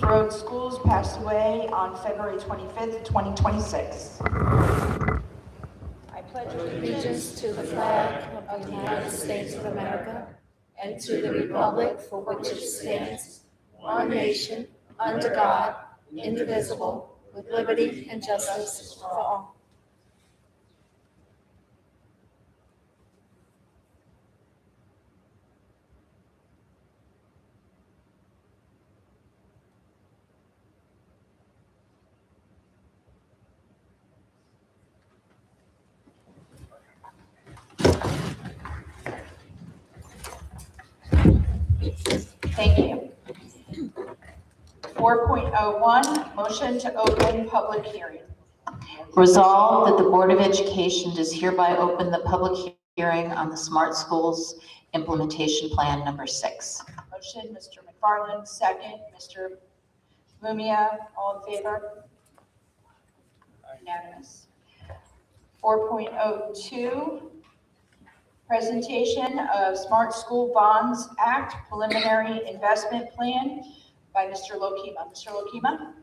Road Schools passed away on February 25th, 2026. I pledge allegiance to the flag of the United States of America and to the republic for which it stands, one nation, under God, indivisible, with liberty and justice for all. Thank you. 4.01, motion to open public hearing. Resolved that the Board of Education does hereby open the public hearing on the Smart Schools Implementation Plan number 6. Motion, Mr. McFarland, second. Mr. Mumia, all in favor? Unanimous. 4.02, presentation of Smart School Bonds Act Preliminary Investment Plan by Mr. Lokema. Mr. Lokema?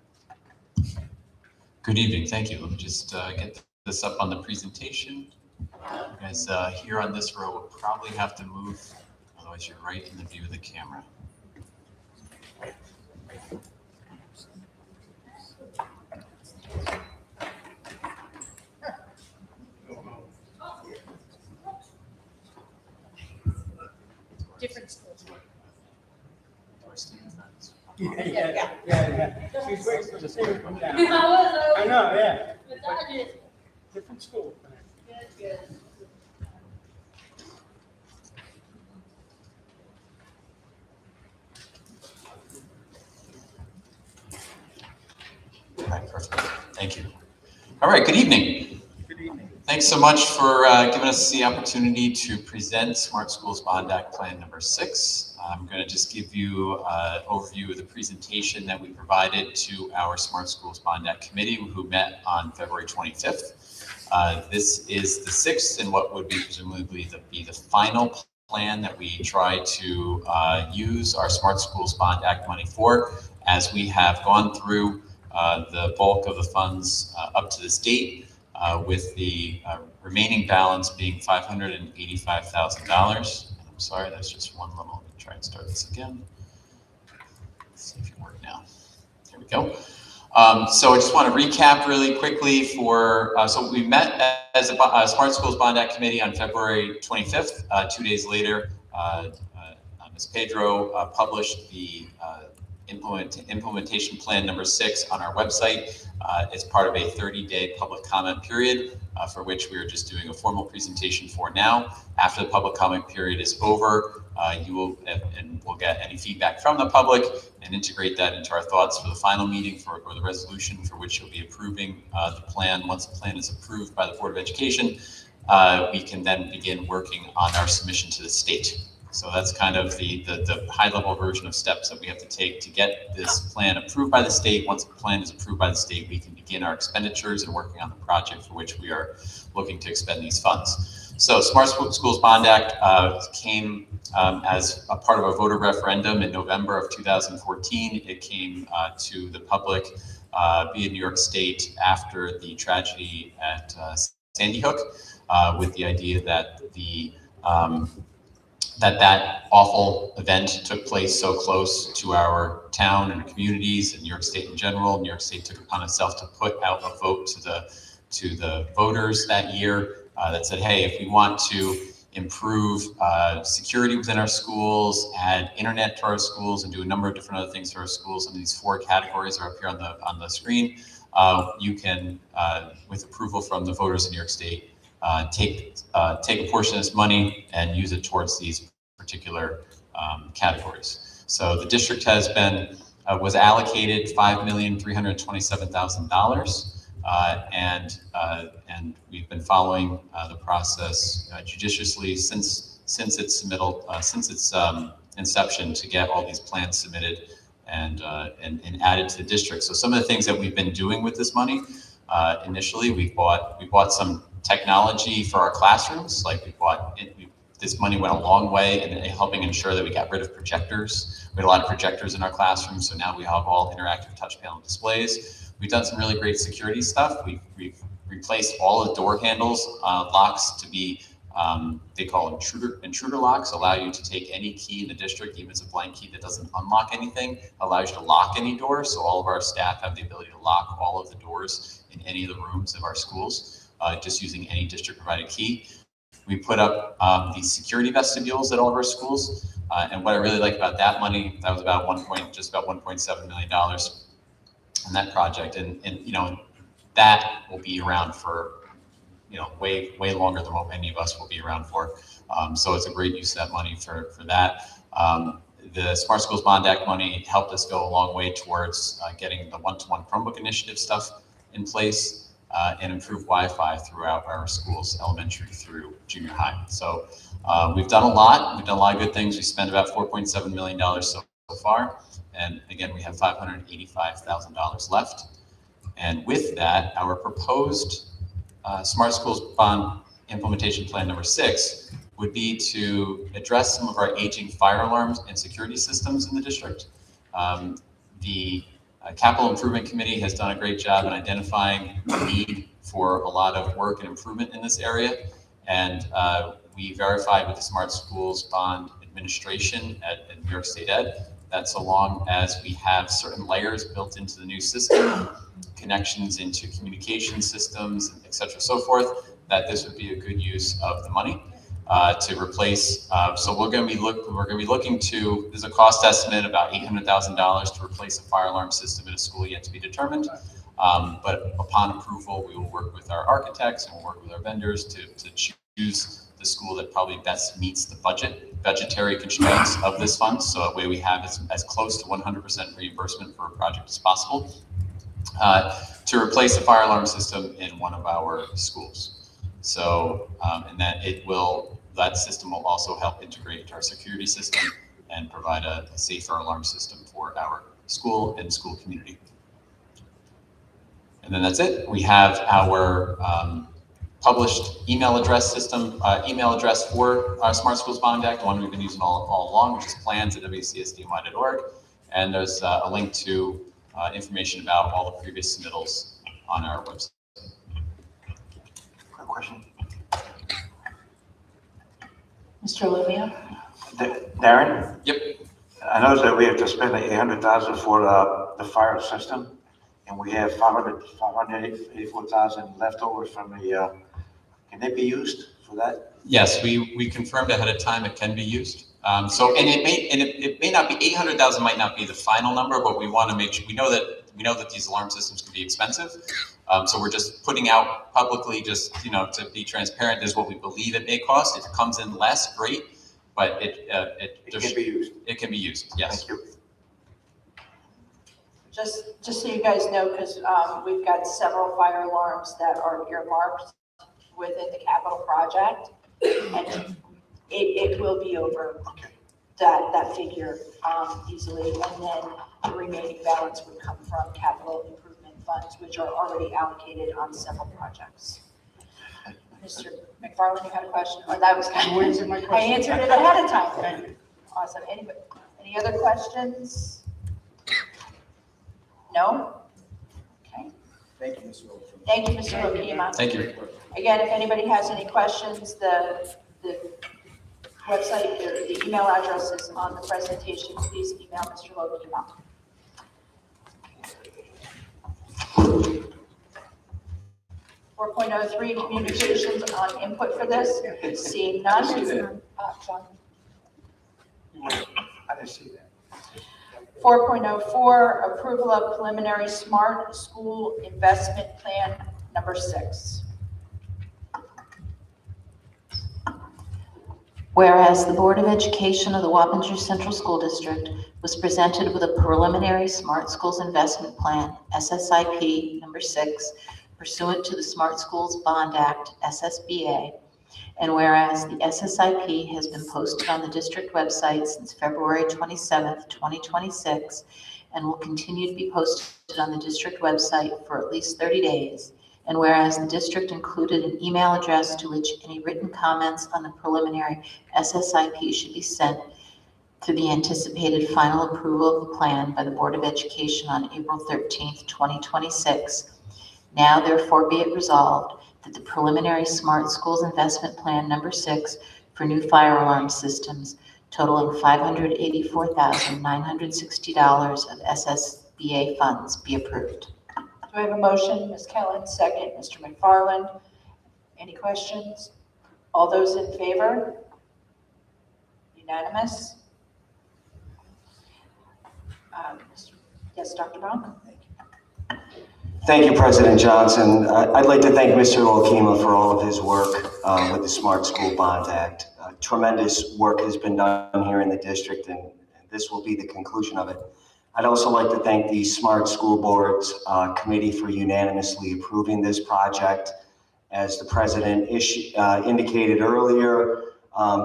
Good evening, thank you. Let me just get this up on the presentation. You guys here on this row will probably have to move, otherwise you're right in the view of the camera. Different schools. Yeah. She's waiting for the school to come down. I know, yeah. Different school. Good. All right, perfect. Thank you. All right, good evening. Good evening. Thanks so much for giving us the opportunity to present Smart Schools Bond Act Plan number 6. I'm going to just give you an overview of the presentation that we provided to our Smart Schools Bond Act Committee, who met on February 25th. This is the 6th and what would be presumably be the final plan that we try to use our Smart Schools Bond Act money for, as we have gone through the bulk of the funds up to this date, with the remaining balance being $585,000. I'm sorry, that's just one little, let me try and start this again. Let's see if it works now. There we go. So I just want to recap really quickly for, so we met as a Smart Schools Bond Act Committee on February 25th. 2 days later, Ms. Pedro published the implementation plan number 6 on our website. It's part of a 30-day public comment period for which we are just doing a formal presentation for now. After the public comment period is over, we'll get any feedback from the public and integrate that into our thoughts for the final meeting or the resolution for which you'll be approving the plan. Once the plan is approved by the Board of Education, we can then begin working on our submission to the state. So that's kind of the high-level version of steps that we have to take to get this plan approved by the state. Once the plan is approved by the state, we can begin our expenditures and working on the project for which we are looking to expend these funds. So Smart Schools Bond Act came as a part of a voter referendum in November of 2014. It came to the public via New York State after the tragedy at Sandy Hook, with the idea that that awful event took place so close to our town and communities and New York State in general. New York State took upon itself to put out a vote to the voters that year that said, hey, if we want to improve security within our schools, add internet to our schools, and do a number of different other things to our schools, and these 4 categories are up here on the screen, you can, with approval from the voters in New York State, take a portion of this money and use it towards these particular categories. So the district has been was allocated $5,327,000, and we've been following the process judiciously since its submittal, since its inception, to get all these plans submitted and added to the district. So some of the things that we've been doing with this money, initially we bought some technology for our classrooms, like we this money went a long way in helping ensure that we got rid of projectors. We had a lot of projectors in our classrooms, so now we have all interactive touch panel displays. We've done some really great security stuff. We've replaced all the door handles, locks to be, they call intruder locks, allow you to take any key in the district, even if it's a blank key that doesn't unlock anything, allows you to lock any door. So all of our staff have the ability to lock all of the doors in any of the rooms of our schools, just using any district provided key. We put up these security vestibules at all of our schools. And what I really like about that money, that was about just about $1.7 million in that project. And you know, that will be around for, you know, way longer than what many of us will be around for. So it's a great use of that money for that. The Smart Schools Bond Act money helped us go a long way towards getting the one-to-one Chromebook initiative stuff in place and improve Wi-Fi throughout our schools, elementary through junior high. So we've done a lot. We've done a lot of good things. We spent about $4.7 million so far. And again, we have $585,000 left. And with that, our proposed Smart Schools Bond Implementation Plan number 6 would be to address some of our aging fire alarms and security systems in the district. The Capital Improvement Committee has done a great job in identifying the need for a lot of work and improvement in this area. And we verified with the Smart Schools Bond Administration at New York State Ed that so long as we have certain layers built into the new system, connections into communication systems, et cetera, so forth, that this would be a good use of the money to replace. So we're going to be looking to. There's a cost estimate about $800,000 to replace a fire alarm system in a school yet to be determined. But upon approval, we will work with our architects and we'll work with our vendors to choose the school that probably best meets the budgetary constraints of this fund. So that way we have as close to 100% reimbursement for a project as possible to replace a fire alarm system in one of our schools. So, and that system will also help integrate into our security system and provide a safer alarm system for our school and school community. And then that's it. We have our published email address system, email address for our Smart Schools Bond Act, the one we've been using all along, which is plans@wcsdny.org. And there's a link to information about all the previous submittals on our website. Quick question. Mr. Lumia? Darren? Yep. I noticed that we have to spend $800,000 for the fire system, and we have $584,000 left over from the, can they be used for that? Yes, we confirmed ahead of time it can be used. So, and it may not be 800,000 might not be the final number, but we want to make sure we know that these alarm systems can be expensive. So we're just putting out publicly, just to be transparent, is what we believe it may cost. If it comes in less, great, but it can be used. It can be used. Yes. Thank you. Just so you guys know, because we've got several fire alarms that are earmarked within the capital project, and it will be over that figure easily, and then the remaining balance would come from capital improvement funds, which are already allocated on several projects. Mr. McFarland, you had a question? Or that was kind of, I answered it ahead of time. Thank you. Awesome. Any other questions? No? Okay. Thank you, Mr. Wilson. Thank you, Mr. Okima. Thank you. Again, if anybody has any questions, the website, the email address is on the presentation. Please email Mr. Okima. 4.03 communications on input for this. Seeing none. John. I didn't see that. 4.04 approval of preliminary Smart School Investment Plan number 6. Whereas the Board of Education of the Wappinger Central School District was presented with a preliminary Smart Schools Investment Plan, SSIP number 6, pursuant to the Smart Schools Bond Act, SSBA, and whereas the SSIP has been posted on the district website since February 27th, 2026, and will continue to be posted on the district website for at least 30 days, And whereas the district included an email address to which any written comments on the preliminary SSIP should be sent to the anticipated final approval of the plan by the Board of Education on April 13th, 2026, now therefore be it resolved that the preliminary Smart Schools Investment Plan number 6 for new fire alarm systems totaling $584,960 of SSBA funds be approved. Do I have a motion? Ms. Kellen, second. Mr. McFarland. Any questions? All those in favor? Unanimous? Yes, Dr. Bronk? Thank you, President Johnson. I'd like to thank Mr. Olkema for all of his work with the Smart School Bond Act. Tremendous work has been done here in the district, and this will be the conclusion of it. I'd also like to thank the Smart School Board's committee for unanimously approving this project. As the President indicated earlier,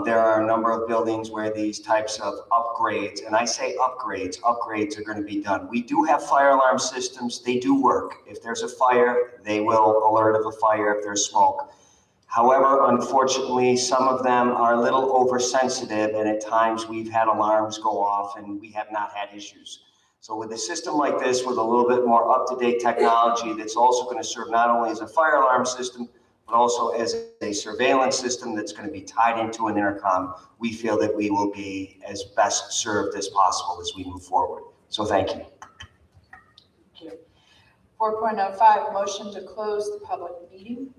there are a number of buildings where these types of upgrades, and I say upgrades are going to be done. We do have fire alarm systems. They do work. If there's a fire, they will alert of a fire if there's smoke. However, unfortunately, some of them are a little oversensitive, and at times we've had alarms go off and we have not had issues. So with a system like this, with a little bit more up-to-date technology that's also going to serve not only as a fire alarm system, but also as a surveillance system that's going to be tied into an intercom, we feel that we will be as best served as possible as we move forward. So thank you. Thank you. 4.05, motion to close the public meeting.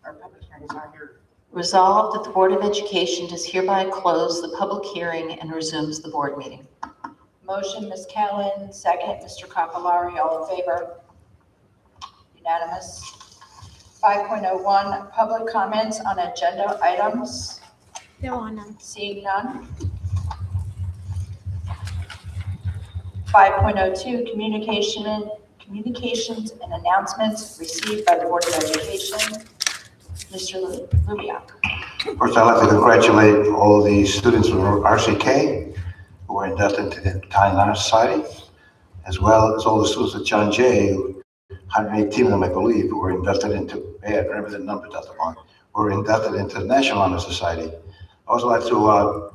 Or public hearing, sorry. Resolved that the Board of Education does hereby close the public hearing and resumes the board meeting. Motion, Ms. Kellen, second, Mr. Capillari, all in favor? Unanimous. 5.01, public comments on agenda items. There are none. Seeing none. 5.02, communications and announcements received by the Board of Education. Mr. Lubiak. First, I'd like to congratulate all the students from RCK who were inducted to the Italian Honor Society, as well as all the students at John Jay, 118 of them, I believe, who were inducted into, I remember the number, Dr. Bond, were inducted into the National Honor Society. I also like to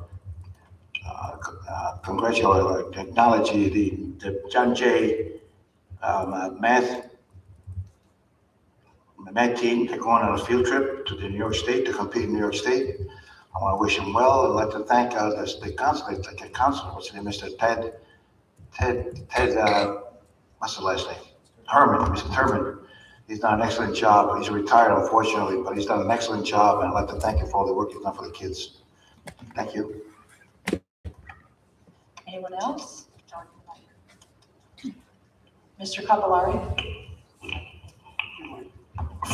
congratulate, acknowledge the John Jay math team. They're going on a field trip to New York State to compete in New York State. I want to wish him well. I'd like to thank the counselor, what's his name, Mr. Ted, what's the last name? Mr. Herman. He's done an excellent job. He's retired, unfortunately, but he's done an excellent job, and I'd like to thank him for all the work he's done for the kids. Thank you. Anyone else? Mr. Capillari.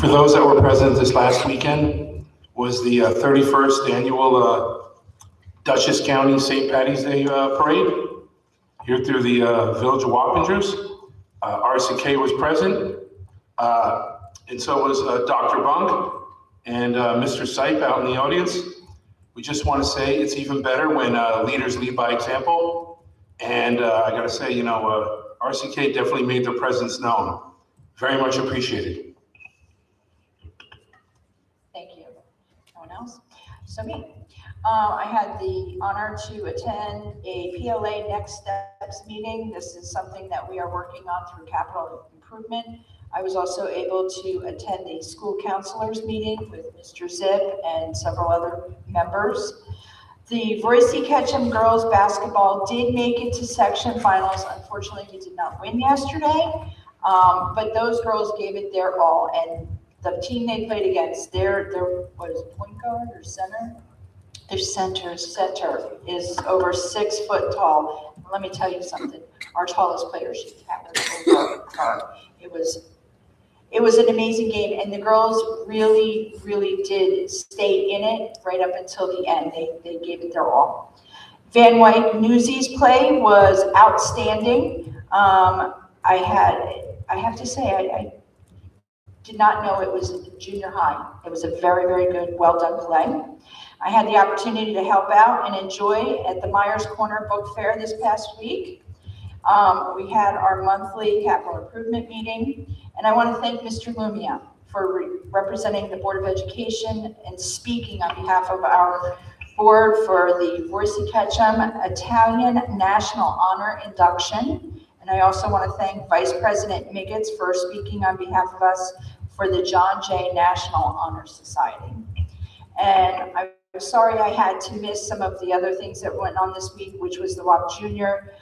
For those that were present this last weekend was the 31st annual Dutchess County St. Patty's Day Parade here through the Village of Wappingers. RCK was present, and so was Dr. Bunk and Mr. Sipe out in the audience. We just want to say it's even better when leaders lead by example. And I got to say, RCK definitely made their presence known. Very much appreciated. Thank you. No one else? So me. I had the honor to attend a PLA Next Steps meeting. This is something that we are working on through capital improvement. I was also able to attend the school counselors meeting with Mr. Zip and several other members. The Voici Ketchum girls basketball did make it to section finals. Unfortunately, we did not win yesterday, but those girls gave it their all. And the team they played against, their what is it, point guard or center? Their center is over 6 foot tall. Let me tell you something. Our tallest player, she was over her. It was an amazing game, and the girls really, really did stay in it right up until the end. They gave it their all. Van Wyck Newsies play was outstanding. I have to say, I did not know it was junior high. It was a very, very good, well done play. I had the opportunity to help out and enjoy at the Myers Corner Book Fair this past week. We had our monthly capital improvement meeting, And I want to thank Mr. Lumia for representing the Board of Education and speaking on behalf of our board for the Boise Ketchum Italian National Honor Induction. And I also want to thank Vice President Miggets for speaking on behalf of us for the John Jay National Honor Society. And I'm sorry I had to miss some of the other things that went on this week, which was the WAP Junior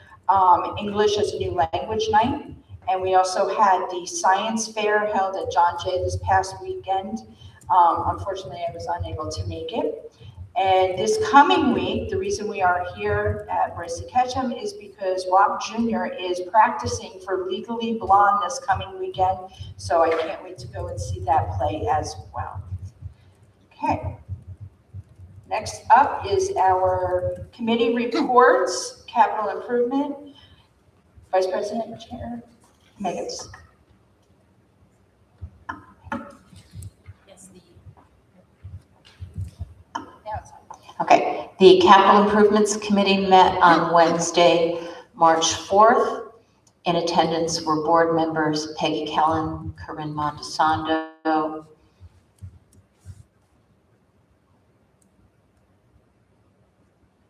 English as a New Language Night. And we also had the science fair held at John Jay this past weekend. Unfortunately, I was unable to make it. And this coming week, the reason we are here at Boise Ketchum is because WAP Junior is practicing for Legally Blonde this coming weekend. So I can't wait to go and see that play as well. Okay. Next up is our committee reports, capital improvement. Vice President Chair Meggets. Okay, the Capital Improvements Committee met on Wednesday, March 4th. In attendance were board members Peggy Kellen, Corinne Montesando,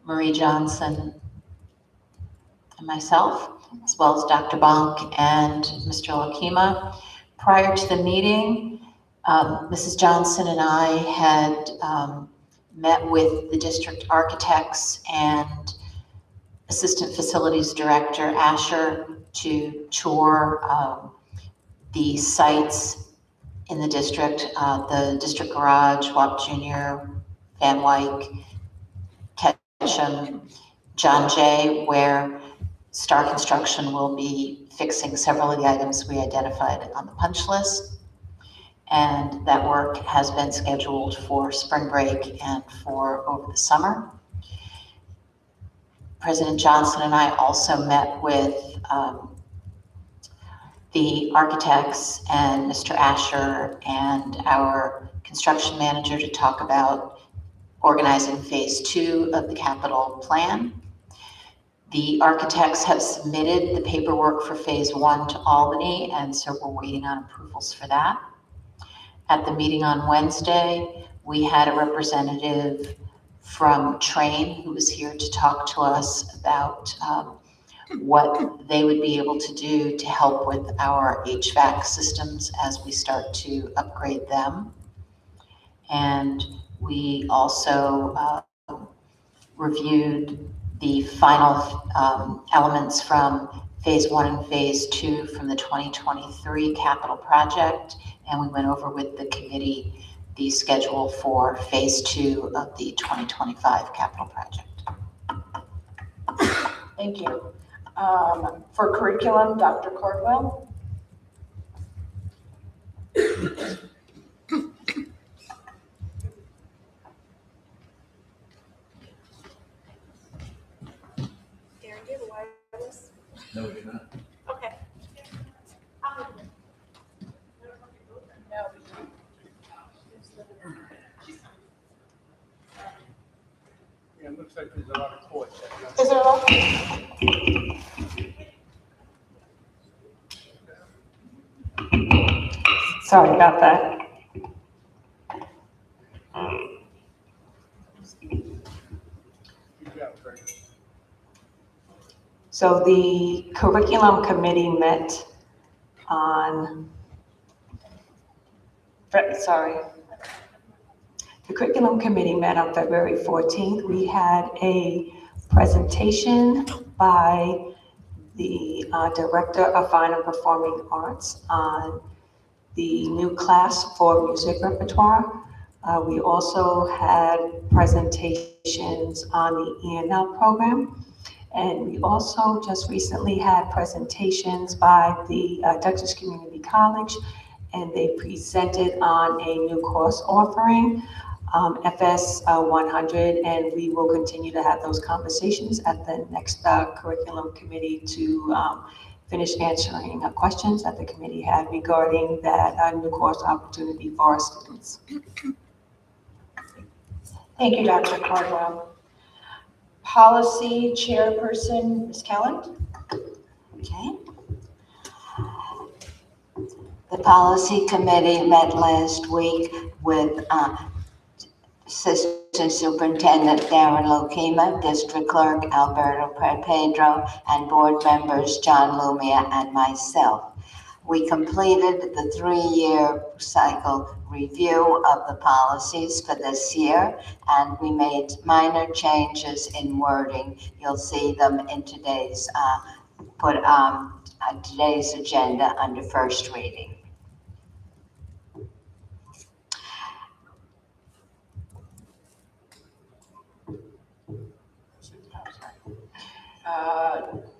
Marie Johnson, and myself, as well as Dr. Bonk and Mr. Lakima. Prior to the meeting, Mrs. Johnson and I had met with the district architects and Assistant Facilities Director Asher to tour the sites in the district garage, WAP Junior, Van Wyck, Ketchum, John Jay, where Star Construction will be fixing several of the items we identified on the punch list. And that work has been scheduled for spring break and for over the summer. President Johnson and I also met with the architects and Mr. Asher and our construction manager to talk about organizing phase 2 of the capital plan. The architects have submitted the paperwork for phase 1 to Albany, and so we're waiting on approvals for that. At the meeting on Wednesday, we had a representative from Train who was here to talk to us about what they would be able to do to help with our HVAC systems as we start to upgrade them. And we also reviewed the final elements from phase 1 and phase 2 from the 2023 capital project. And we went over with the committee the schedule for phase 2 of the 2025 capital project. Thank you. For curriculum, Dr. Cordwell. Darren, do you have a wireless? No, we do not. Okay. Yeah, it looks like there's a lot of courts. Is there a lot? Sorry about that. So the curriculum committee met on, the curriculum committee met on February 14th. We had a presentation by the Director of Fine and Performing Arts on the new class for music repertoire. We also had presentations on the ENL program. And we also just recently had presentations by the Dutchess Community College, and they presented on a new course offering, FS 100, and we will continue to have those conversations at the next curriculum committee to finish answering questions that the committee had regarding that new course opportunity for our students. Thank you, Dr. Cardwell. Policy Chairperson, Ms. Kellen. Okay. The policy committee met last week with Assistant Superintendent Darren Lokema, District Clerk Alberto Pedro, and board members John Lumia and myself. We completed the 3-year cycle review of the policies for this year, and we made minor changes in wording. You'll see them in today's today's agenda under first reading.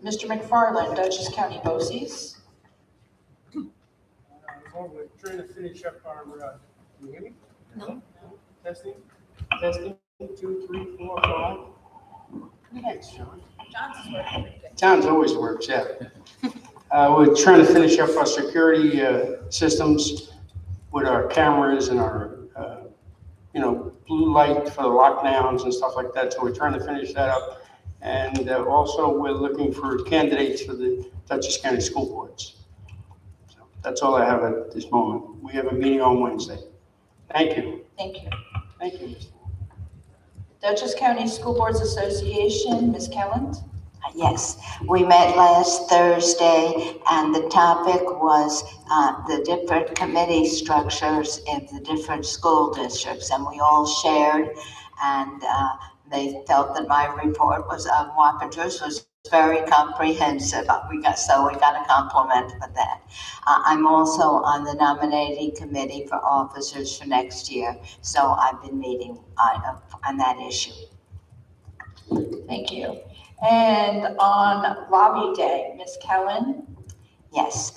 Mr. McFarland, Dutchess County BOCES. We're trying to finish up our, can you hear me? No. Testing, 2, 3, 4, 5. Thanks, John. John's working pretty good. John's always works, yeah. We're trying to finish up our security systems with our cameras and our, blue light for the lockdowns and stuff like that. So we're trying to finish that up. And also we're looking for candidates for the Dutchess County School Boards. So that's all I have at this moment. We have a meeting on Wednesday. Thank you. Thank you. Thank you, Mr. Dutchess County School Boards Association, Ms. Kelland. Yes, we met last Thursday, and the topic was the different committee structures in the different school districts, and we all shared, and they felt that my report was Wappingers was very comprehensive. We got a compliment for that. I'm also on the nominating committee for officers for next year, so I've been meeting on that issue. Thank you. And on Lobby Day, Ms. Kellen. Yes,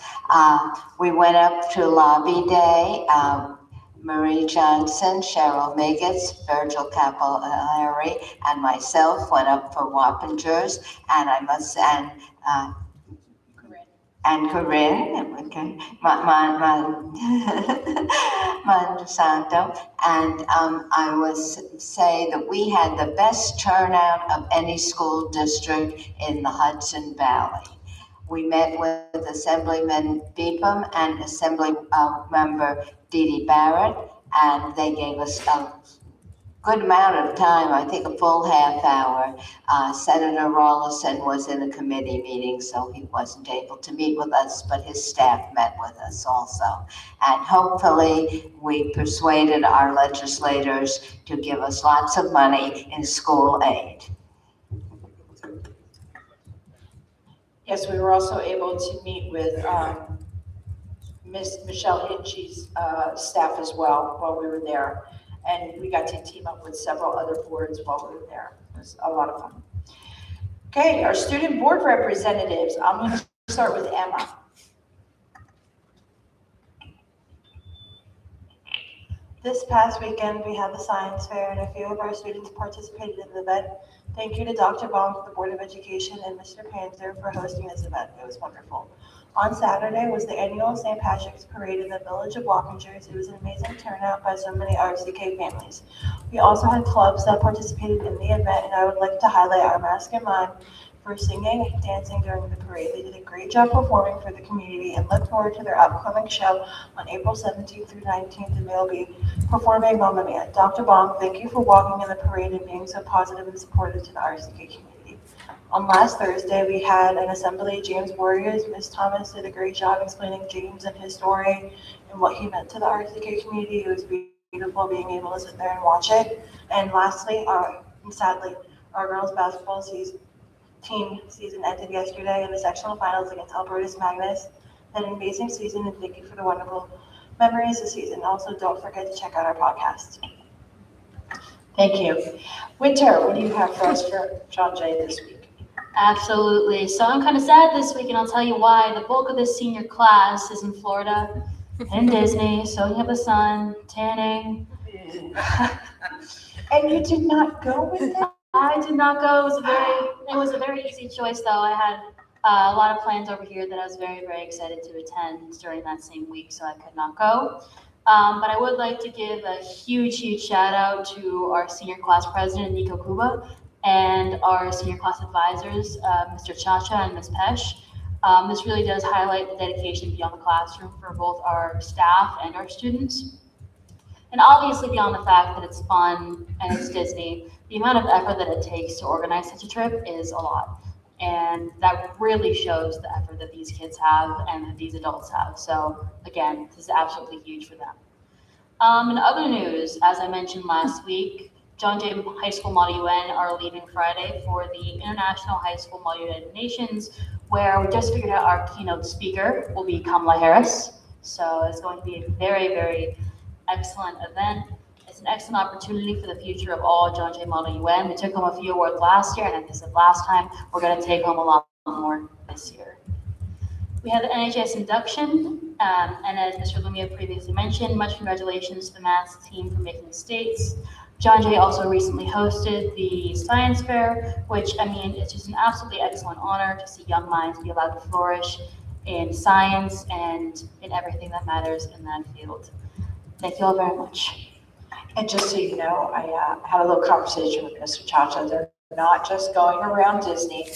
we went up to Lobby Day. Marie Johnson, Cheryl Miggets, Virgil Capillari, and myself went up for Wappingers, and Corinne, okay, Monsanto, and I would say that we had the best turnout of any school district in the Hudson Valley. We met with Assemblyman Beepum and Assembly Member Dee Dee Barrett, and they gave us a good amount of time, I think a full half hour. Senator Rollison was in a committee meeting, so he wasn't able to meet with us, but his staff met with us also. And hopefully we persuaded our legislators to give us lots of money in school aid. Yes, we were also able to meet with Ms. Michelle Hitchie's staff as well while we were there. And we got to team up with several other boards while we were there. It was a lot of fun. Okay, our student board representatives. I'm going to start with Emma. This past weekend, we had the science fair and a few of our students participated in the event. Thank you to Dr. Baum, the Board of Education, and Mr. Panther for hosting this event. It was wonderful. On Saturday was the annual St. Patrick's Parade in the village of Wappingers. It was an amazing turnout by so many RCK families. We also had clubs that participated in the event, and I would like to highlight our Mask and Mime for singing and dancing during the parade. They did a great job performing for the community and look forward to their upcoming show on April 17th through 19th, and they'll be performing Mamma Mia. Dr. Baum, thank you for walking in the parade and being so positive and supportive to the RCK community. On last Thursday, we had an assembly, James Warriors. Ms. Thomas did a great job explaining James and his story and what he meant to the RCK community. It was beautiful being able to sit there and watch it. And lastly, sadly, our girls basketball team season ended yesterday in the sectional finals against Albertus Magnus. Had an amazing season, and thank you for the wonderful memories this season. Also, don't forget to check out our podcast. Thank you. Winter, what do you have for us for John Jay this week? Absolutely. So I'm kind of sad this week, and I'll tell you why. The bulk of this senior class is in Florida and Disney, so you have the sun, tanning. And you did not go with them? I did not go. It was a very easy choice, though. I had a lot of plans over here that I was very, very excited to attend during that same week, so I could not go. But I would like to give a huge, huge shout out to our senior class president, Nico Kuba, and our senior class advisors, Mr. Chacha and Ms. Pesh. This really does highlight the dedication beyond the classroom for both our staff and our students. And obviously beyond the fact that it's fun and it's Disney, the amount of effort that it takes to organize such a trip is a lot. And that really shows the effort that these kids have and that these adults have. So again, this is absolutely huge for them. In other news, as I mentioned last week, John Jay High School Model UN are leaving Friday for the International High School Model United Nations, where we just figured out our keynote speaker will be Kamala Harris. So it's going to be a very, very excellent event. It's an excellent opportunity for the future of all John Jay Model UN. We took home a few awards last year, and like I said last time, we're going to take home a lot more this year. We had the NHS induction, and as Mr. Lumia previously mentioned, much congratulations to the math team for making states. John Jay also recently hosted the science fair, which, I mean, it's just an absolutely excellent honor to see young minds be allowed to flourish in science and in everything that matters in that field. Thank you all very much. And just so you know, I had a little conversation with Mr. Chacha. They're not just going around Disney.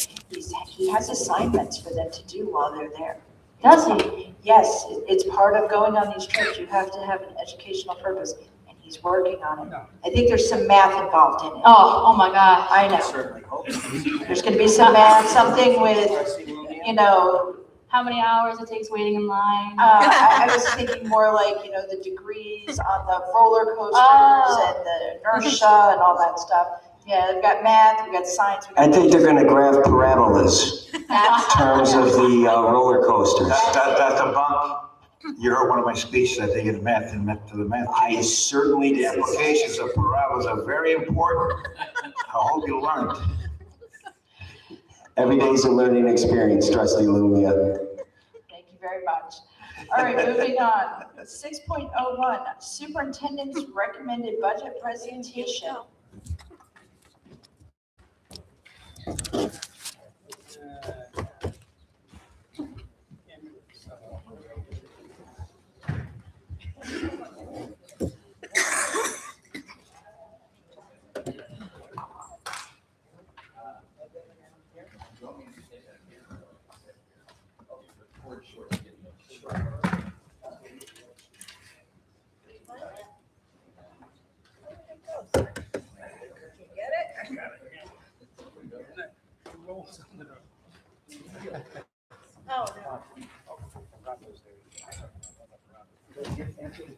He has assignments for them to do while they're there. Does he? Yes, it's part of going on these trips. You have to have an educational purpose, and he's working on it. I think there's some math involved in it. Oh my gosh. I know. Certainly hope. There's going to be some math, something with, you know, How many hours it takes waiting in line? I was thinking more like, you know, the degrees on the roller coasters and the inertia and all that stuff. Yeah, we've got math, we've got science. I think they're going to graph parabolas in terms of the roller coasters. Dr. Bunk, you heard one of my speeches, I think, in math, and met to the math. I certainly The did. applications of parabolas are very important. I hope you learned. Every day's a learning experience, trustee Lumia. Thank you very much. All right, moving on. 6.01, Superintendent's Recommended Budget Presentation.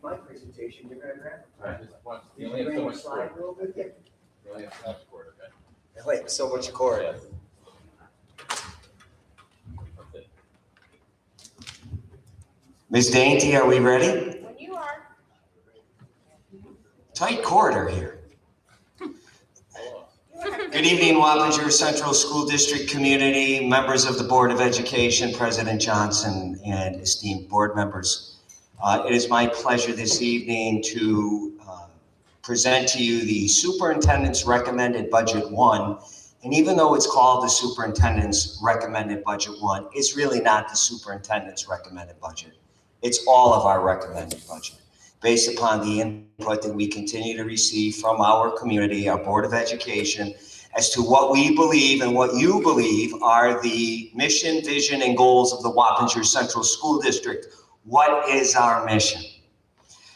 My presentation, you're going to grab Right, you only have so much cord. You only have so much cord, okay? Wait, so much cord. Ms. Dainty, are we ready? When you are. Tight corridor here. Good evening, Wappinger Central School District community, members of the Board of Education, President Johnson, and esteemed board members. It is my pleasure this evening to present to you the Superintendent's Recommended Budget 1. And even though it's called the Superintendent's Recommended Budget 1, it's really not the Superintendent's Recommended Budget. It's all of our recommended budget, based upon the input that we continue to receive from our community, our Board of Education, as to what we believe and what you believe are the mission, vision, and goals of the Wappinger Central School District. What is our mission?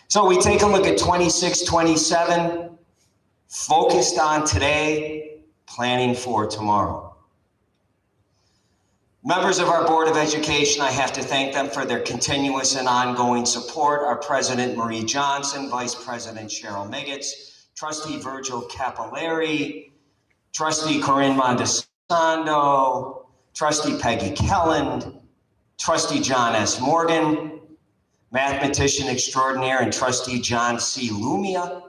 So we take a look at 26-27, focused on today, planning for tomorrow. Members of our Board of Education, I have to thank them for their continuous and ongoing support. Our President Marie Johnson, Vice President Cheryl Miggets, Trustee Virgil Capillari, Trustee Corinne Mondesando, Trustee Peggy Kelland, Trustee John S. Morgan, Mathematician Extraordinaire and Trustee John C. Lumia,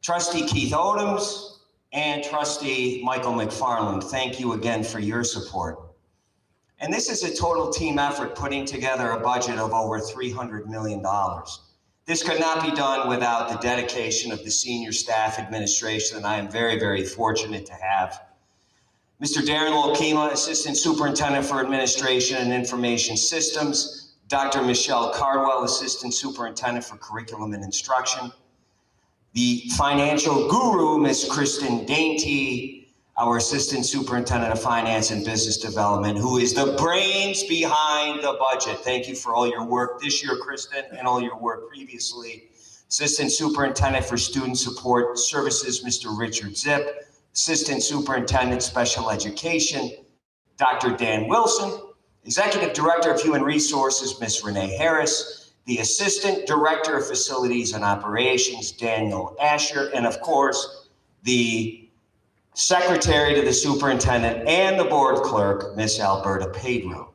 Trustee Keith Odoms, and Trustee Michael McFarland. Thank you again for your support. And this is a total team effort putting together a budget of over $300 million. This could not be done without the dedication of the senior staff administration that I am very, very fortunate to have. Mr. Darren Lokema, Assistant Superintendent for Administration and Information Systems, Dr. Michelle Cardwell, Assistant Superintendent for Curriculum and Instruction, the financial guru, Ms. Kristen Dainty, our Assistant Superintendent of Finance and Business Development, who is the brains behind the budget. Thank you for all your work this year, Kristen, and all your work previously. Assistant Superintendent for Student Support Services, Mr. Richard Zip. Assistant Superintendent Special Education, Dr. Dan Wilson. Executive Director of Human Resources, Ms. Renee Harris. The Assistant Director of Facilities and Operations, Daniel Asher. And of course, the Secretary to the Superintendent and the Board Clerk, Ms. Alberta Pedro.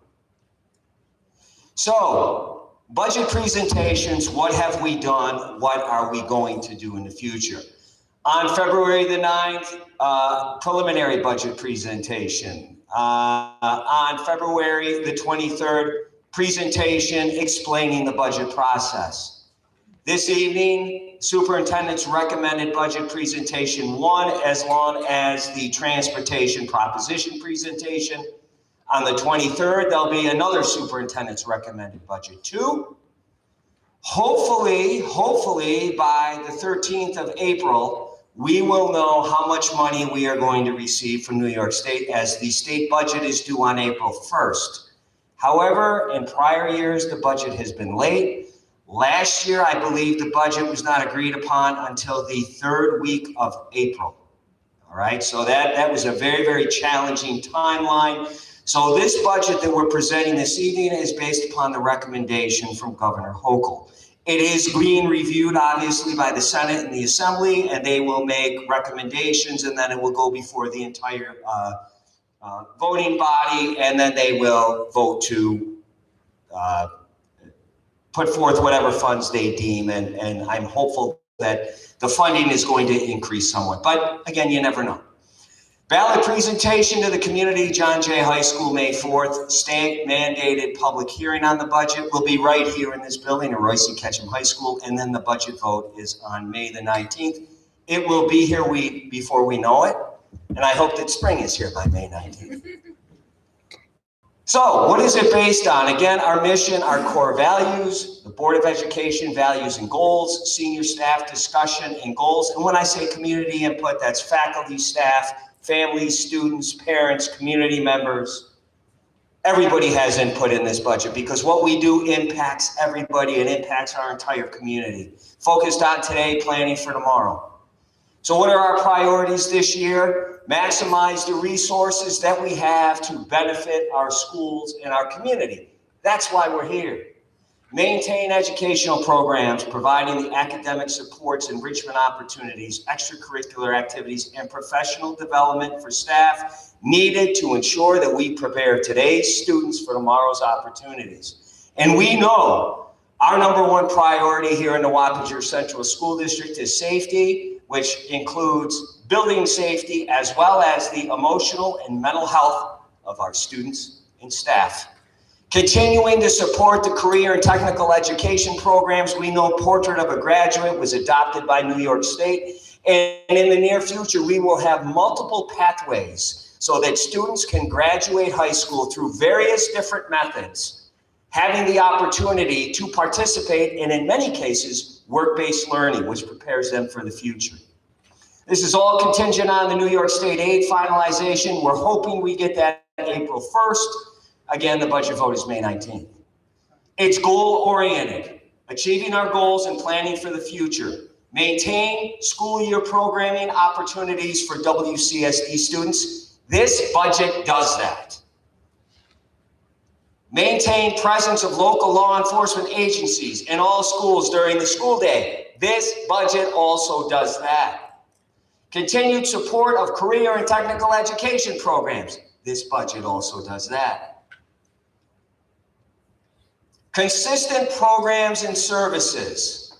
So, budget presentations, what have we done? What are we going to do in the future? On February the 9th, preliminary budget presentation. On February the 23rd, presentation explaining the budget process. This evening, Superintendent's recommended budget presentation 1, as long as the transportation proposition presentation. On the 23rd, there'll be another Superintendent's recommended budget 2. Hopefully by the 13th of April, we will know how much money we are going to receive from New York State, as the state budget is due on April 1st. However, in prior years, the budget has been late. Last year, I believe the budget was not agreed upon until the 3rd week of April. All right, so that was a very, very challenging timeline. So this budget that we're presenting this evening is based upon the recommendation from Governor Hochul. It is being reviewed, obviously, by the Senate and the Assembly, and they will make recommendations, and then it will go before the entire voting body, and then they will vote to put forth whatever funds they deem, and I'm hopeful that the funding is going to increase somewhat. But again, you never know. Ballot presentation to the community, John Jay High School, May 4th. State mandated public hearing on the budget will be right here in this building at Royce and Ketchum High School, and then the budget vote is on May the 19th. It will be here before we know it, and I hope that spring is here by May 19th. So what is it based on? Again, our mission, our core values, the Board of Education values and goals, senior staff discussion and goals. And when I say community input, that's faculty, staff, families, students, parents, community members. Everybody has input in this budget because what we do impacts everybody and impacts our entire community. Focused on today, planning for tomorrow. So what are our priorities this year? Maximize the resources that we have to benefit our schools and our community. That's why we're here. Maintain educational programs, providing the academic supports, enrichment opportunities, extracurricular activities, and professional development for staff needed to ensure that we prepare today's students for tomorrow's opportunities. And we know our #1 priority here in the Wappinger Central School District is safety, which includes building safety as well as the emotional and mental health of our students and staff. Continuing to support the career and technical education programs. We know Portrait of a Graduate was adopted by New York State, and in the near future, we will have multiple pathways so that students can graduate high school through various different methods, having the opportunity to participate in many cases, work-based learning, which prepares them for the future. This is all contingent on the New York State aid finalization. We're hoping we get that April 1st. Again, the budget vote is May 19th. It's goal-oriented, achieving our goals and planning for the future. Maintain school year programming opportunities for WCSD students. This budget does that. Maintain presence of local law enforcement agencies in all schools during the school day. This budget also does that. Continued support of career and technical education programs. This budget also does that. Consistent programs and services.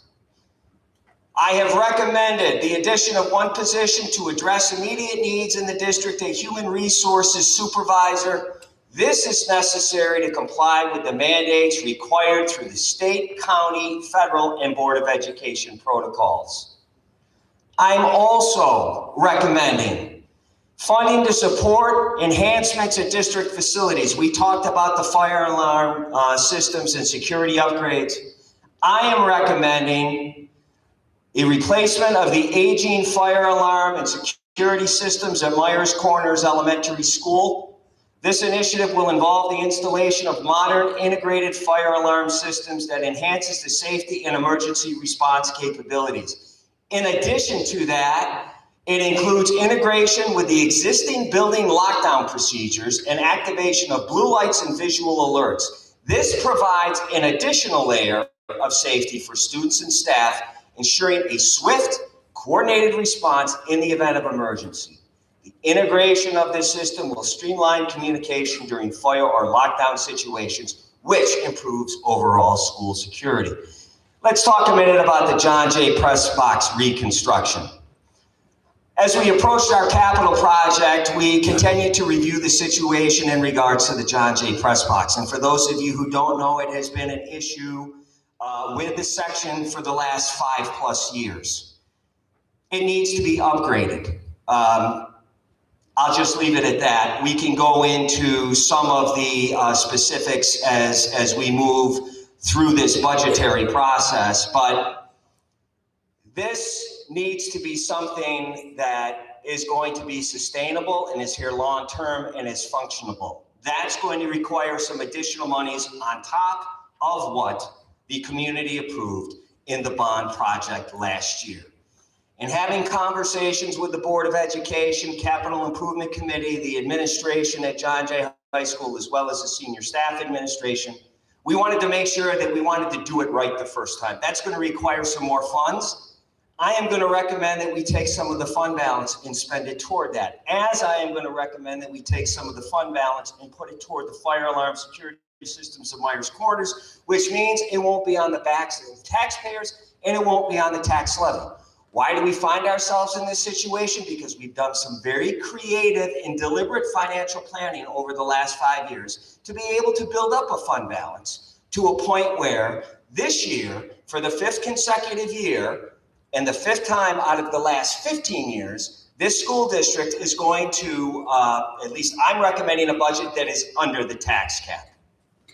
I have recommended the addition of 1 position to address immediate needs in the district, a human resources supervisor. This is necessary to comply with the mandates required through the state, county, federal, and Board of Education protocols. I'm also recommending funding to support enhancements at district facilities. We talked about the fire alarm systems and security upgrades. I am recommending a replacement of the aging fire alarm and security security systems at Myers Corners Elementary School. This initiative will involve the installation of modern integrated fire alarm systems that enhances the safety and emergency response capabilities. In addition to that, it includes integration with the existing building lockdown procedures and activation of blue lights and visual alerts. This provides an additional layer of safety for students and staff, ensuring a swift, coordinated response in the event of emergency. The integration of this system will streamline communication during fire or lockdown situations, which improves overall school security. Let's talk a minute about the John Jay Press Box reconstruction. As we approached our capital project, we continued to review the situation in regards to the John Jay Press Box. And for those of you who don't know, it has been an issue with the section for the last 5+ years. It needs to be upgraded. I'll just leave it at that. We can go into some of the specifics as we move through this budgetary process, but this needs to be something that is going to be sustainable and is here long-term and is functionable. That's going to require some additional monies on top of what the community approved in the bond project last year. And having conversations with the Board of Education, Capital Improvement Committee, the administration at John Jay High School, as well as the senior staff administration, we wanted to make sure that we wanted to do it right the first time. That's going to require some more funds. I am going to recommend that we take some of the fund balance and spend it toward that, as I am going to recommend that we take some of the fund balance and put it toward the fire alarm security systems of Myers Corners, which means it won't be on the backs of taxpayers and it won't be on the tax levy. Why do we find ourselves in this situation? Because we've done some very creative and deliberate financial planning over the last 5 years to be able to build up a fund balance to a point where this year, for the 5th consecutive year, and the 5th time out of the last 15 years, this school district is going to, at least I'm recommending a budget that is under the tax cap.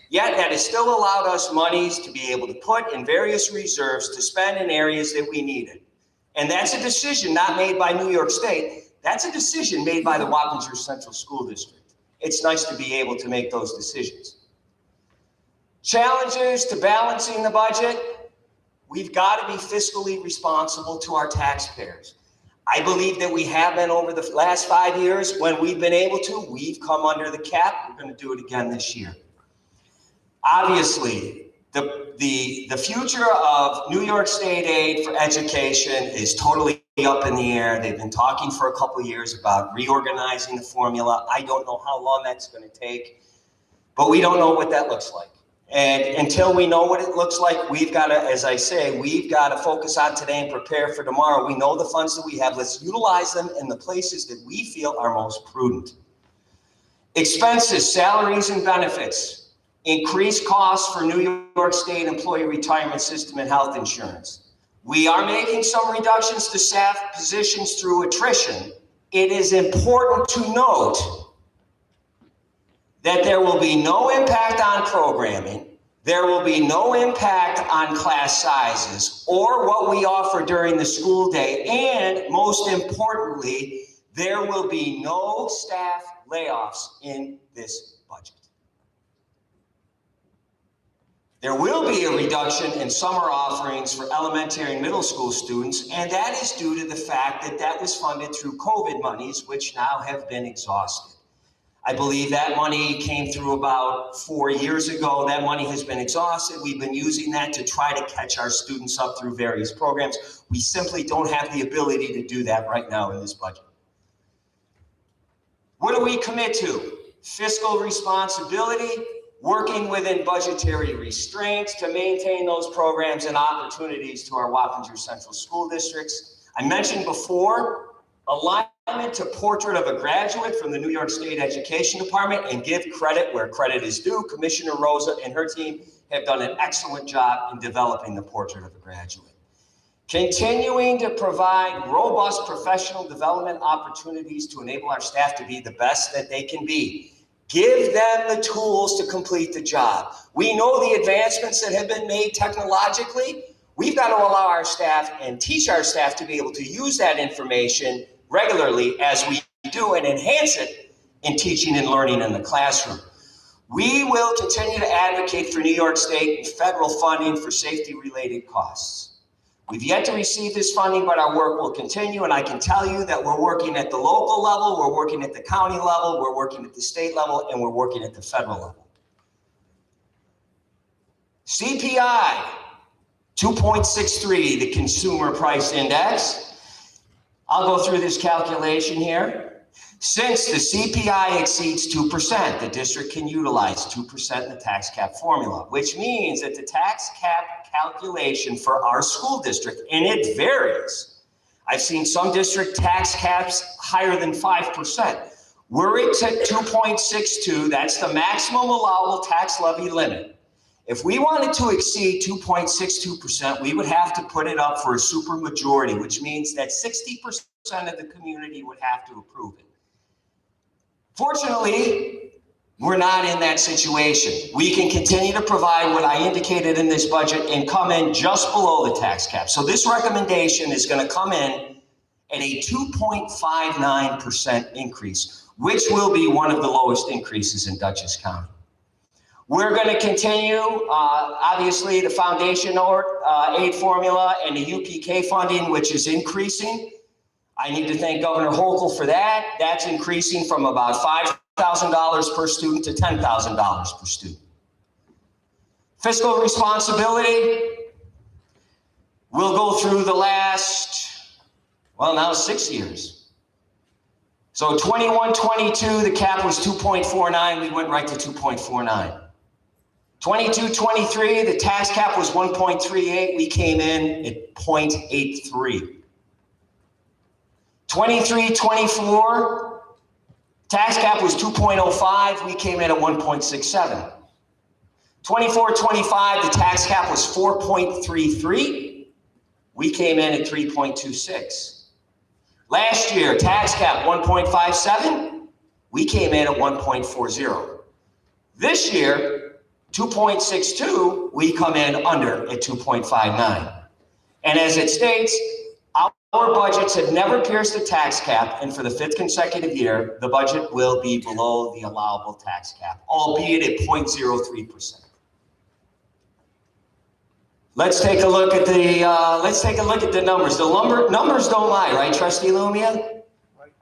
Yet that has still allowed us monies to be able to put in various reserves to spend in areas that we needed. And that's a decision not made by New York State. That's a decision made by the Wappinger Central School District. It's nice to be able to make those decisions. Challenges to balancing the budget. We've got to be fiscally responsible to our taxpayers. I believe that we have been over the last 5 years. When we've been able to, we've come under the cap. We're going to do it again this year. Obviously, the future of New York State aid for education is totally up in the air. They've been talking for a couple of years about reorganizing the formula. I don't know how long that's going to take, but we don't know what that looks like. And until we know what it looks like, we've got to, as I say, we've got to focus on today and prepare for tomorrow. We know the funds that we have. Let's utilize them in the places that we feel are most prudent. Expenses, salaries, and benefits. Increased costs for New York State employee retirement system and health insurance. We are making some reductions to staff positions through attrition. It is important to note that there will be no impact on programming. There will be no impact on class sizes or what we offer during the school day. And most importantly, there will be no staff layoffs in this budget. There will be a reduction in summer offerings for elementary and middle school students, and that is due to the fact that that was funded through COVID monies, which now have been exhausted. I believe that money came through about 4 years ago. That money has been exhausted. We've been using that to try to catch our students up through various programs. We simply don't have the ability to do that right now in this budget. What do we commit to? Fiscal responsibility, working within budgetary restraints to maintain those programs and opportunities to our Wappinger Central School Districts. I mentioned before, alignment to portrait of a graduate from the New York State Education Department, and give credit where credit is due. Commissioner Rosa and her team have done an excellent job in developing the portrait of a graduate. Continuing to provide robust professional development opportunities to enable our staff to be the best that they can be. Give them the tools to complete the job. We know the advancements that have been made technologically. We've got to allow our staff and teach our staff to be able to use that information regularly as we do and enhance it in teaching and learning in the classroom. We will continue to advocate for New York State and federal funding for safety-related costs. We've yet to receive this funding, but our work will continue, and I can tell you that we're working at the local level, we're working at the county level, we're working at the state level, and we're working at the federal level. CPI, 2.63, the Consumer Price Index. I'll go through this calculation here. Since the CPI exceeds 2%, the district can utilize 2% in the tax cap formula, which means that the tax cap calculation for our school district, and it varies. I've seen some district tax caps higher than 5%. We're at 2.62, that's the maximum allowable tax levy limit. If we wanted to exceed 2.62%, we would have to put it up for a supermajority, which means that 60% of the community would have to approve it. Fortunately, we're not in that situation. We can continue to provide what I indicated in this budget and come in just below the tax cap. So this recommendation is going to come in at a 2.59% increase, which will be one of the lowest increases in Dutchess County. We're going to continue, obviously, the foundation aid formula and the UPK funding, which is increasing. I need to thank Governor Hochul for that. That's increasing from about $5,000 per student to $10,000 per student. Fiscal responsibility, we'll go through the last, well, now 6 years. So 21-22, the cap was 2.49, we went right to 2.49. 22-23, the tax cap was 1.38, we came in at 0.83. 23-24, tax cap was 2.05, we came in at 1.67. 24-25, the tax cap was 4.33, we came in at 3.26. Last year, tax cap 1.57, we came in at 1.40. This year, 2.62, we come in under at 2.59. And as it states, our budgets have never pierced the tax cap, and for the 5th consecutive year, the budget will be below the allowable tax cap, albeit at 0.03%. Let's take a look at the numbers. The numbers don't lie, right, Trustee Lumia? Right.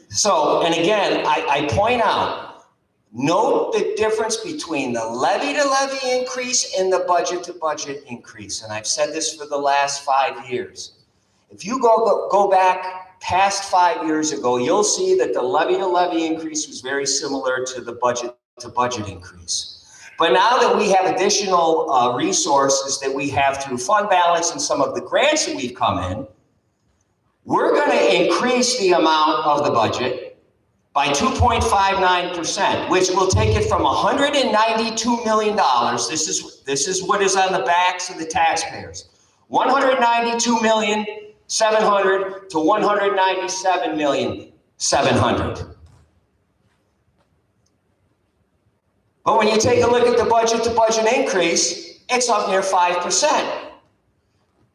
So, and again, I point out, note the difference between the levy-to-levy increase and the budget-to-budget increase. And I've said this for the last 5 years. If you go back past 5 years ago, you'll see that the levy-to-levy increase was very similar to the budget-to-budget increase. But now that we have additional resources that we have through fund balance and some of the grants that we've come in, we're going to increase the amount of the budget by 2.59%, which will take it from $192 million. This is what is on the backs of the taxpayers. $192,700,000 to $197,700,000. But when you take a look at the budget-to-budget increase, it's up near 5%.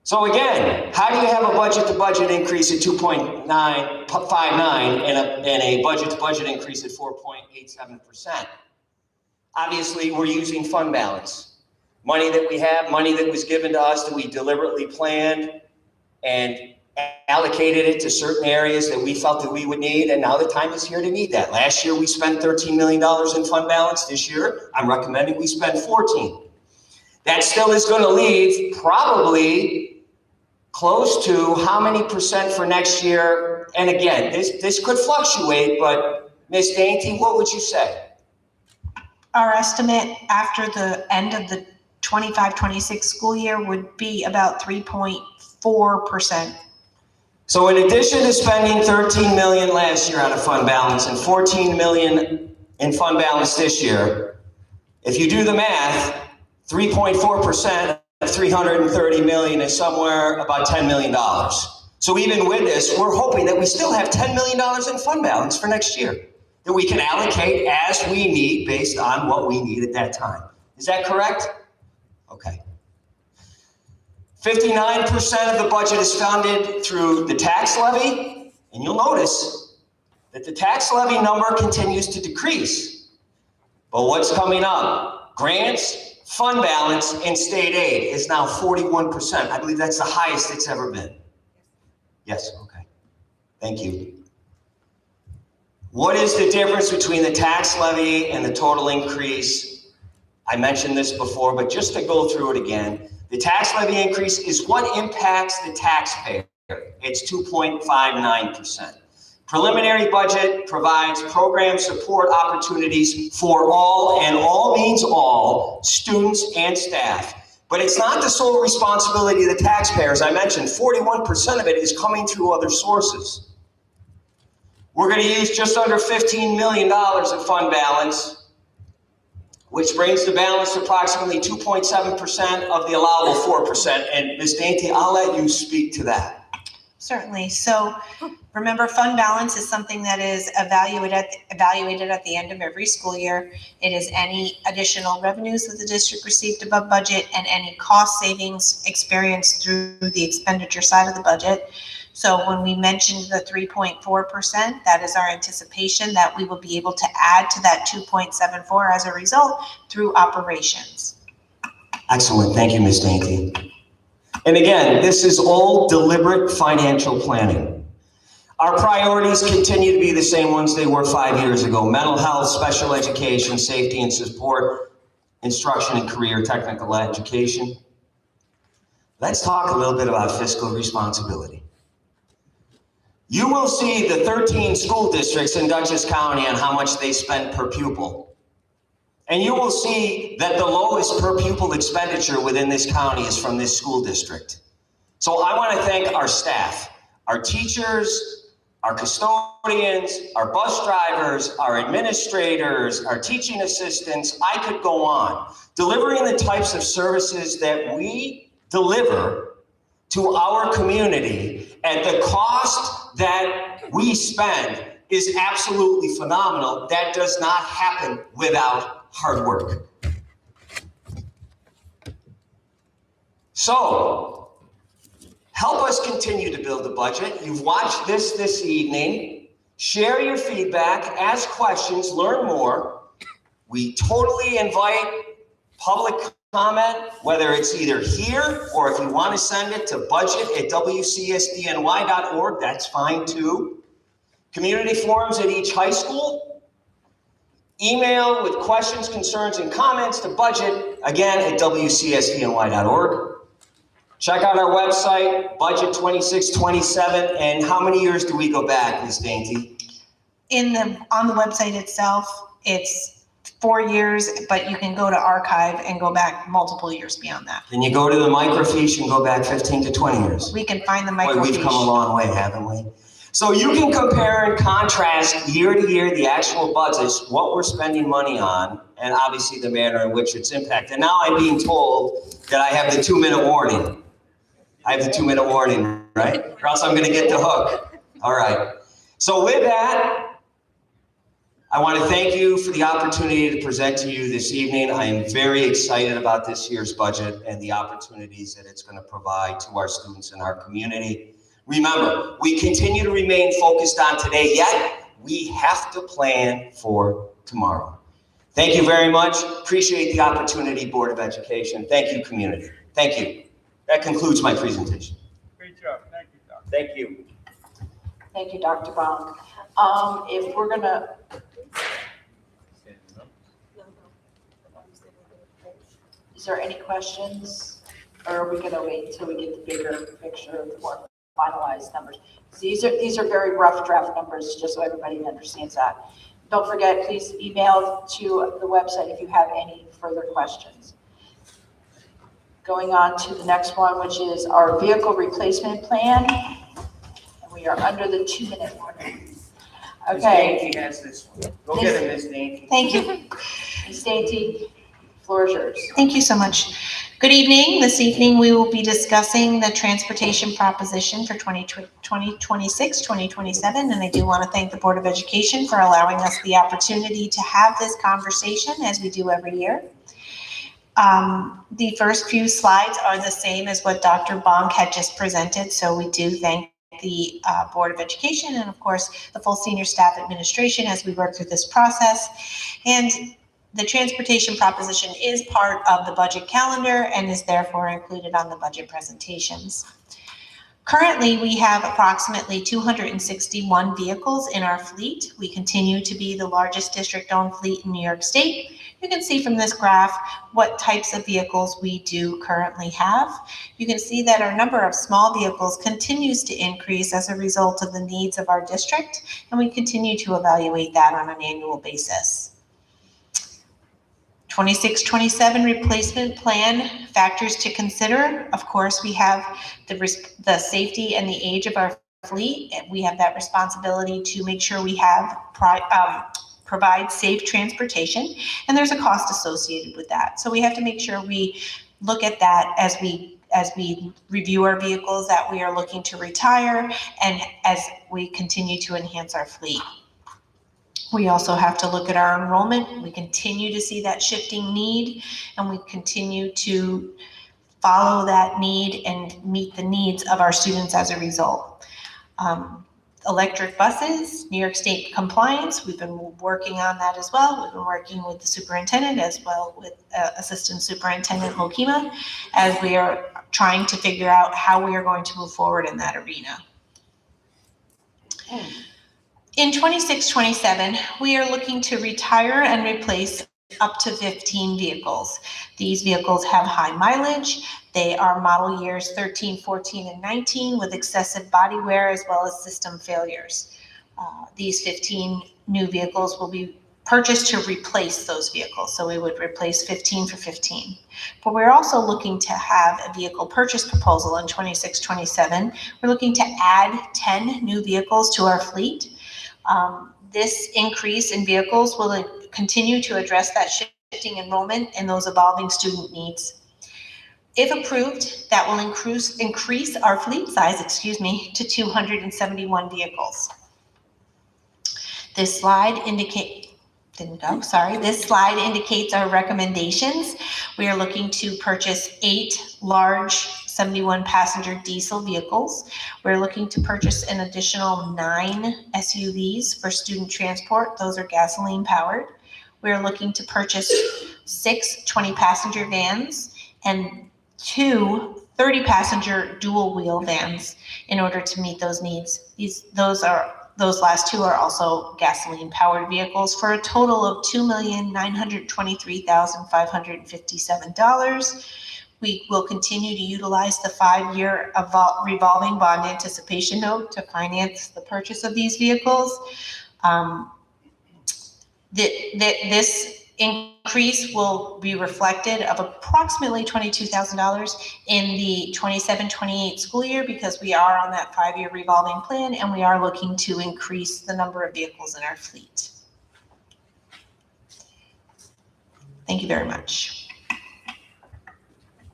So again, how do you have a budget-to-budget increase at 2.59 and a budget-to-budget increase at 4.87%? Obviously, we're using fund balance. Money that we have, money that was given to us that we deliberately planned and allocated it to certain areas that we felt that we would need, and now the time is here to need that. Last year, we spent $13 million in fund balance. This year, I'm recommending we spend 14. That still is going to leave probably close to how many percent for next year? And again, this could fluctuate, but Ms. Dainty, what would you say? Our estimate after the end of the 25-26 school year would be about 3.4%. So in addition to spending $13 million last year out of fund balance and $14 million in fund balance this year, if you do the math, 3.4% of $330 million is somewhere about $10 million. So even with this, we're hoping that we still have $10 million in fund balance for next year that we can allocate as we need based on what we need at that time. Is that correct? Okay. 59% of the budget is funded through the tax levy, and you'll notice that the tax levy number continues to decrease. But what's coming up? Grants, fund balance, and state aid is now 41%. I believe that's the highest it's ever been. Yes, okay. Thank you. What is the difference between the tax levy and the total increase? I mentioned this before, but just to go through it again, the tax levy increase is what impacts the taxpayer. It's 2.59%. Preliminary budget provides program support opportunities for all, and all means all, students and staff. But it's not the sole responsibility of the taxpayer. As I mentioned, 41% of it is coming through other sources. We're going to use just under $15 million of fund balance, which brings the balance to approximately 2.7% of the allowable 4%. And Ms. Dainty, I'll let you speak to that. Certainly. So remember, fund balance is something that is evaluated at the end of every school year. It is any additional revenues that the district received above budget and any cost savings experienced through the expenditure side of the budget. So when we mentioned the 3.4%, that is our anticipation that we will be able to add to that 2.74 as a result through operations. Excellent. Thank you, Ms. Dainty. And again, this is all deliberate financial planning. Our priorities continue to be the same ones they were 5 years ago: mental health, special education, safety and support, instruction and career technical education. Let's talk a little bit about fiscal responsibility. You will see the 13 school districts in Dutchess County and how much they spend per pupil. And you will see that the lowest per pupil expenditure within this county is from this school district. So I want to thank our staff, our teachers, our custodians, our bus drivers, our administrators, our teaching assistants. I could go on. Delivering the types of services that we deliver to our community at the cost that we spend is absolutely phenomenal. That does not happen without hard work. So, help us continue to build the budget. You've watched this evening. Share your feedback, ask questions, learn more. We totally invite public comment, whether it's either here or if you want to send it to budget@wcsdny.org, that's fine too. Community forums at each high school. Email with questions, concerns, and comments to budget, again, at wcsdny.org. Check out our website, Budget 2627. And how many years do we go back, Ms. Dainty? On the website itself, it's 4 years, but you can go to archive and go back multiple years beyond that. Can you go to the microfiche and go back 15 to 20 years? We can find the Boy, microfiche. we've come a long way, haven't we? So you can compare and contrast year to year the actual budgets, what we're spending money on, and obviously the manner in which it's impacted. Now I'm being told that I have the 2-minute warning. I have the 2-minute warning, right? Or else I'm going to get the hook. All right. So with that, I want to thank you for the opportunity to present to you this evening. I am very excited about this year's budget and the opportunities that it's going to provide to our students and our community. Remember, we continue to remain focused on today, yet we have to plan for tomorrow. Thank you very much. Appreciate the opportunity, Board of Education. Thank you, community. Thank you. That concludes my presentation. Great job. Thank you, Doc. Thank you. Thank you, Dr. Bonk. If we're gonna, is there any questions? Or are we gonna wait until we get the bigger picture of the more finalized numbers? These are very rough draft numbers, just so everybody understands that. Don't forget, please email to the website if you have any further questions. Going on to the next one, which is our vehicle replacement plan. And we are under the 2-minute warning. Okay. Ms. Dainty has this one. Go get it, Ms. Dainty. Thank you. Ms. Dainty, floor is yours. Thank you so much. Good evening. This evening, we will be discussing the transportation proposition for 2026, 2027. And I do want to thank the Board of Education for allowing us the opportunity to have this conversation as we do every year. The first few slides are the same as what Dr. Bonk had just presented, so we do thank the Board of Education and of course the full senior staff administration as we work through this process. And the transportation proposition is part of the budget calendar and is therefore included on the budget presentations. Currently, we have approximately 261 vehicles in our fleet. We continue to be the largest district-owned fleet in New York State. You can see from this graph what types of vehicles we do currently have. You can see that our number of small vehicles continues to increase as a result of the needs of our district, and we continue to evaluate that on an annual basis. 26-27 replacement plan factors to consider. Of course, we have the safety and the age of our fleet. We have that responsibility to make sure we have provide safe transportation, and there's a cost associated with that. So we have to make sure we look at that as we review our vehicles that we are looking to retire and as we continue to enhance our fleet. We also have to look at our enrollment. We continue to see that shifting need, and we continue to follow that need and meet the needs of our students as a result. Electric buses, New York State compliance, we've been working on that as well. We've been working with the superintendent as well with Assistant Superintendent Lokima as we are trying to figure out how we are going to move forward in that arena. In 26-27, we are looking to retire and replace up to 15 vehicles. These vehicles have high mileage. They are model years 13, 14, and 19 with excessive body wear as well as system failures. These 15 new vehicles will be purchased to replace those vehicles. So we would replace 15 for 15. But we're also looking to have a vehicle purchase proposal in 26-27. We're looking to add 10 new vehicles to our fleet. This increase in vehicles will continue to address that shifting enrollment and those evolving student needs. If approved, that will increase our fleet size, to 271 vehicles. This slide indicates our recommendations. We are looking to purchase 8 large 71 passenger diesel vehicles. We're looking to purchase an additional 9 SUVs for student transport. Those are gasoline powered. We're looking to purchase 6 20 passenger vans and 2 30 passenger dual wheel vans in order to meet those needs. Those last 2 are also gasoline powered vehicles for a total of $2,923,557. We will continue to utilize the 5-year revolving bond anticipation note to finance the purchase of these vehicles. This increase will be reflected of approximately $22,000 in the 27-28 school year because we are on that 5-year revolving plan and we are looking to increase the number of vehicles in our fleet. Thank you very much.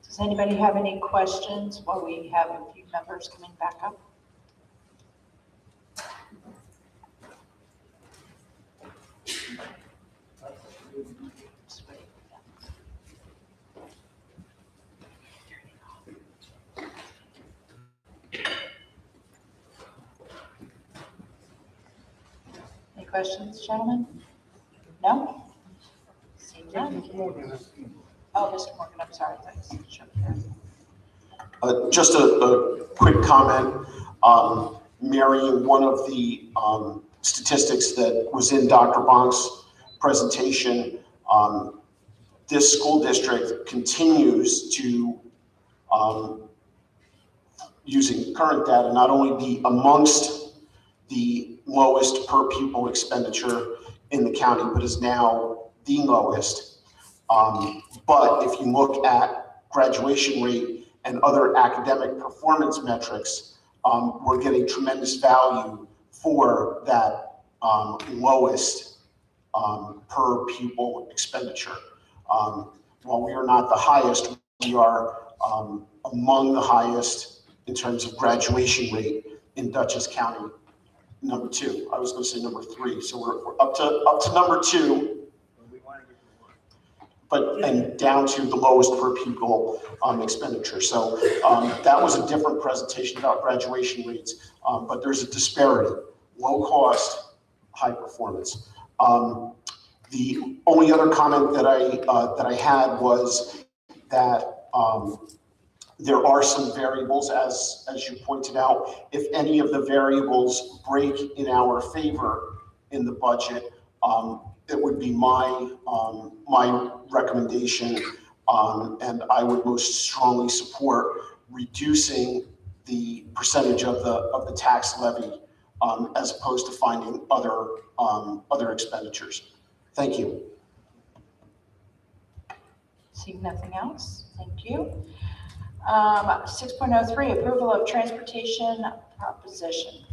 Does anybody have any questions while we have a few members coming back up? Any questions, gentlemen? No? Seeing none. Oh, Mr. Morgan, I'm sorry. Just a quick comment, marrying one of the statistics that was in Dr. Bonk's presentation. This school district continues to, using current data, not only be amongst the lowest per pupil expenditure in the county, but is now the lowest. But if you look at graduation rate and other academic performance metrics, we're getting tremendous value for that lowest per pupil expenditure. While we are not the highest, we are among the highest in terms of graduation rate in Dutchess County. Number 2. I was going to say number 3. So we're up to number 2. and down to the lowest per pupil expenditure. So that was a different presentation about graduation rates, but there's a disparity, low cost, high performance. The only other comment that I had was that there are some variables, as you pointed out. If any of the variables break in our favor in the budget, it would be my recommendation, and I would most strongly support reducing the percentage of the tax levy as opposed to finding other expenditures. Thank you. Seeing nothing else, thank you. 6.03, approval of transportation proposition.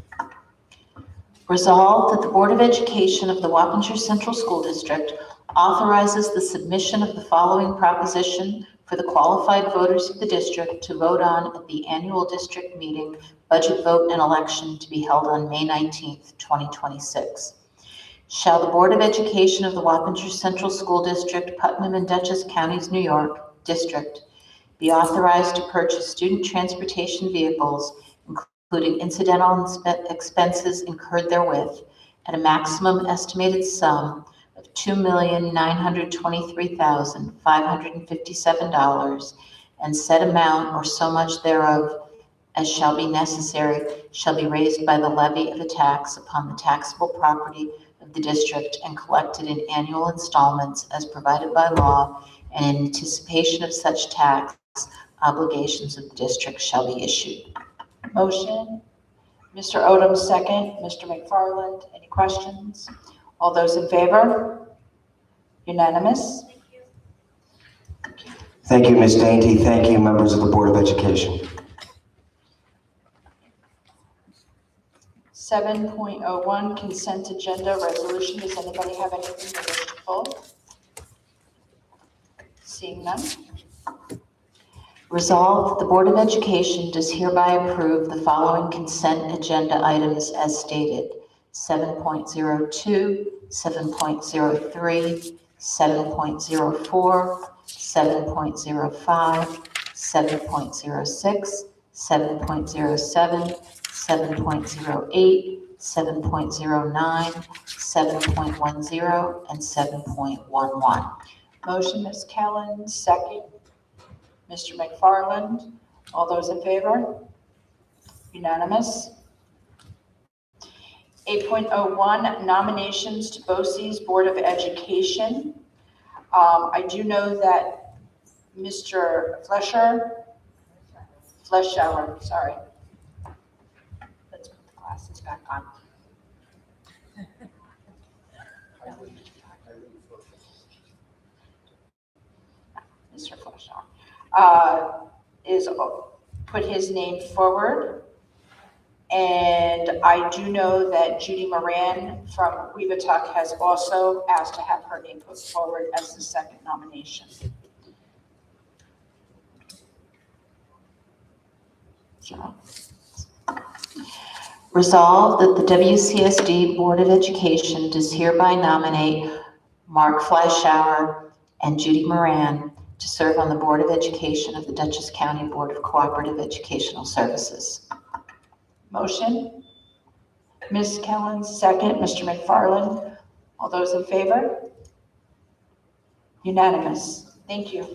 Resolved that the Board of Education of the Wappinger Central School District authorizes the submission of the following proposition for the qualified voters of the district to vote on at the annual district meeting, budget vote and election to be held on May 19th, 2026. Shall the Board of Education of the Wappinger Central School District, Putnam and Dutchess Counties, New York District be authorized to purchase student transportation vehicles, including incidental expenses incurred therewith, at a maximum estimated sum of $2,923,557, and said amount or so much thereof as shall be necessary shall be raised by the levy of a tax upon the taxable property of the district and collected in annual installments as provided by law, and in anticipation of such tax, obligations of the district shall be issued. Motion, Mr. Odom, second. Mr. McFarland, any questions? All those in favor? Unanimous? Thank you, Ms. Dainty. Thank you, members of the Board of Education. 7.01, consent agenda resolution. Does anybody have anything to wish to pull? Seeing none. Resolved that the Board of Education does hereby approve the following consent agenda items as stated: 7.02, 7.03, 7.04, 7.05, 7.06, 7.07, 7.08, 7.09, 7.10, and 7.11. Motion, Ms. Kellen, second. Mr. McFarland, all those in favor? Unanimous. 8.01, nominations to BOCES Board of Education. I do know that Mr. Fleshauer, sorry. Let's put the glasses back on. Mr. Fleshauer. Is put his name forward. And I do know that Judy Moran from Weebatuck has also asked to have her name put forward as the second nomination. So. Resolved that the WCSD Board of Education does hereby nominate Mark Fleischauer and Judy Moran to serve on the Board of Education of the Dutchess County Board of Cooperative Educational Services. Motion. Ms. Kellen, second. Mr. McFarland, all those in favor? Unanimous. Thank you.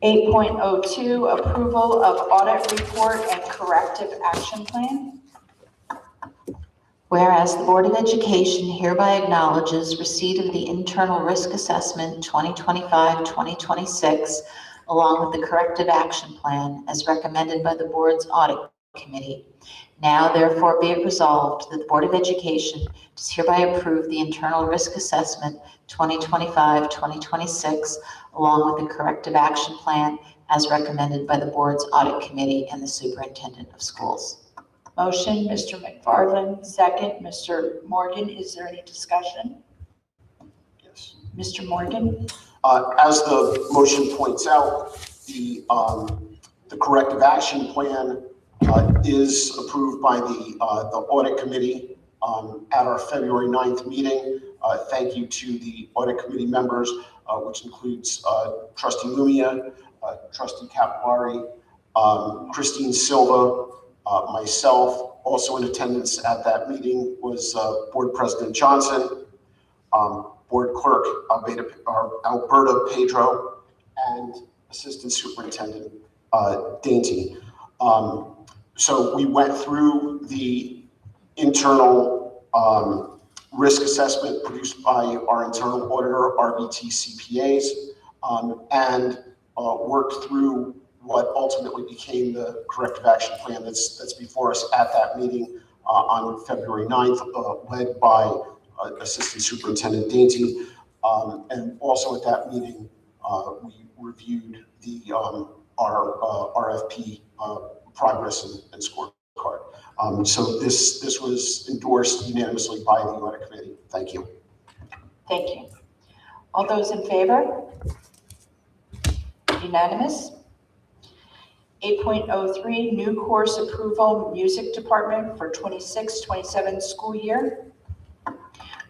(8.02) Approval of audit report and corrective action plan. Whereas the Board of Education hereby acknowledges receipt of the Internal Risk Assessment 2025-2026, along with the Corrective Action Plan as recommended by the Board's Audit Committee. Now therefore be it resolved that the Board of Education does hereby approve the Internal Risk Assessment 2025-2026, along with the Corrective Action Plan as recommended by the Board's Audit Committee and the Superintendent of Schools. Motion, Mr. McFarland, second. Mr. Morgan, is there any discussion? Yes. Mr. Morgan? As the motion points out, the corrective action plan is approved by the audit committee at our February 9th meeting. Thank you to the audit committee members, which includes Trustee Lumia, Trustee Capillari, Christine Silva, myself. Also in attendance at that meeting was Board President Johnson, Board Clerk Alberta Pedro, and Assistant Superintendent Dainty. So we went through the internal risk assessment produced by our internal auditor, RBT CPAs, and worked through what ultimately became the corrective action plan that's before us at that meeting on February 9th, led by Assistant Superintendent Dainty. And also at that meeting, we reviewed our RFP progress and scorecard. So this was endorsed unanimously by the audit committee. Thank you. Thank you. All those in favor? Unanimous. 8.03, new course approval, music department for 26-27 school year.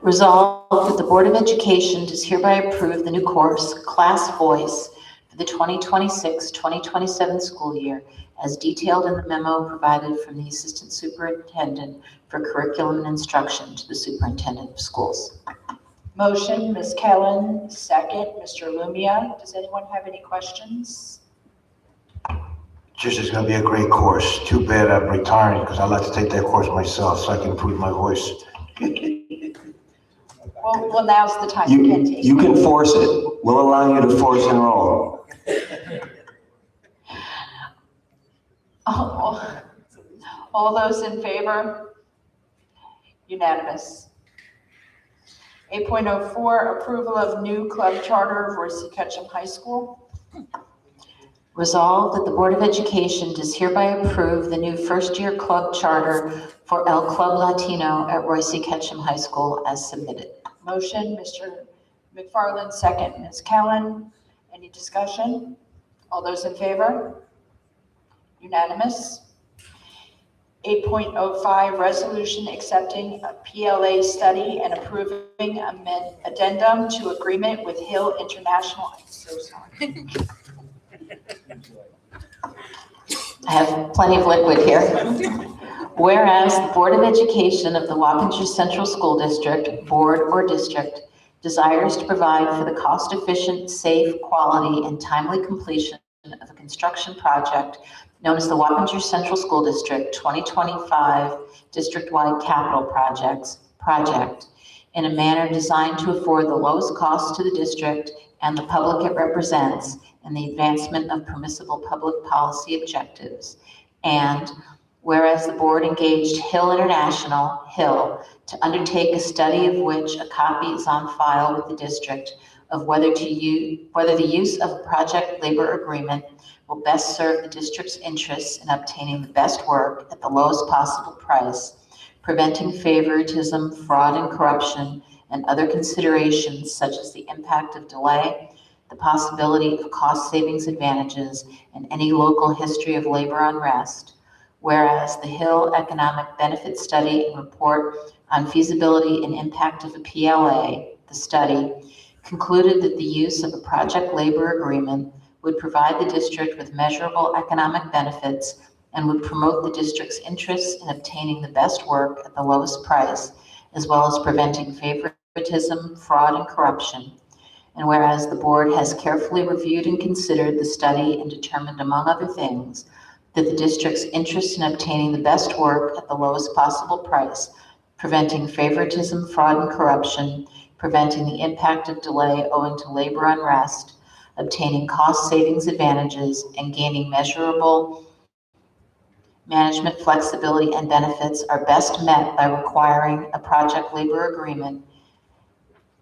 Resolved that the Board of Education does hereby approve the new course, Class Voice, for the 2026-2027 school year, as detailed in the memo provided from the Assistant Superintendent for Curriculum and Instruction to the Superintendent of Schools. Motion, Ms. Kellen, second, Mr. Lumia. Does anyone have any questions? Just, it's gonna be a great course. Too bad I'm retiring because I like to take that course myself so I can improve my voice. Well, now's the time. You can take You can force it. We'll allow you to force enroll. All those in favor? Unanimous. 8.04, approval of new club charter for Royce Ketchum High School. Resolved that the Board of Education does hereby approve the new first-year club charter for El Club Latino at Royce Ketchum High School as submitted. Motion, Mr. McFarland, second, Ms. Kellen. Any discussion? All those in favor? Unanimous. 8.05, resolution accepting a PLA study and approving addendum to agreement with Hill International. I'm so sorry. I have plenty of liquid here. Whereas the Board of Education of the Wappinger Central School District, Board or District, desires to provide for the cost-efficient, safe, quality, and timely completion of a construction project known as the Wappinger Central School District 2025 District-Wide Capital Project in a manner designed to afford the lowest cost to the district and the public it represents in the advancement of permissible public policy objectives. And whereas the board engaged Hill International, Hill, to undertake a study of which a copy is on file with the district of whether the use of a project labor agreement will best serve the district's interests in obtaining the best work at the lowest possible price, preventing favoritism, fraud, and corruption, and other considerations such as the impact of delay, the possibility of cost savings advantages, and any local history of labor unrest. Whereas the Hill Economic Benefit Study and Report on Feasibility and Impact of a PLA, the study, concluded that the use of a project labor agreement would provide the district with measurable economic benefits and would promote the district's interests in obtaining the best work at the lowest price, as well as preventing favoritism, fraud, and corruption. And whereas the board has carefully reviewed and considered the study and determined, among other things, that the district's interest in obtaining the best work at the lowest possible price, preventing favoritism, fraud, and corruption, preventing the impact of delay owing to labor unrest, obtaining cost savings advantages, and gaining measurable management flexibility and benefits are best met by requiring a project labor agreement,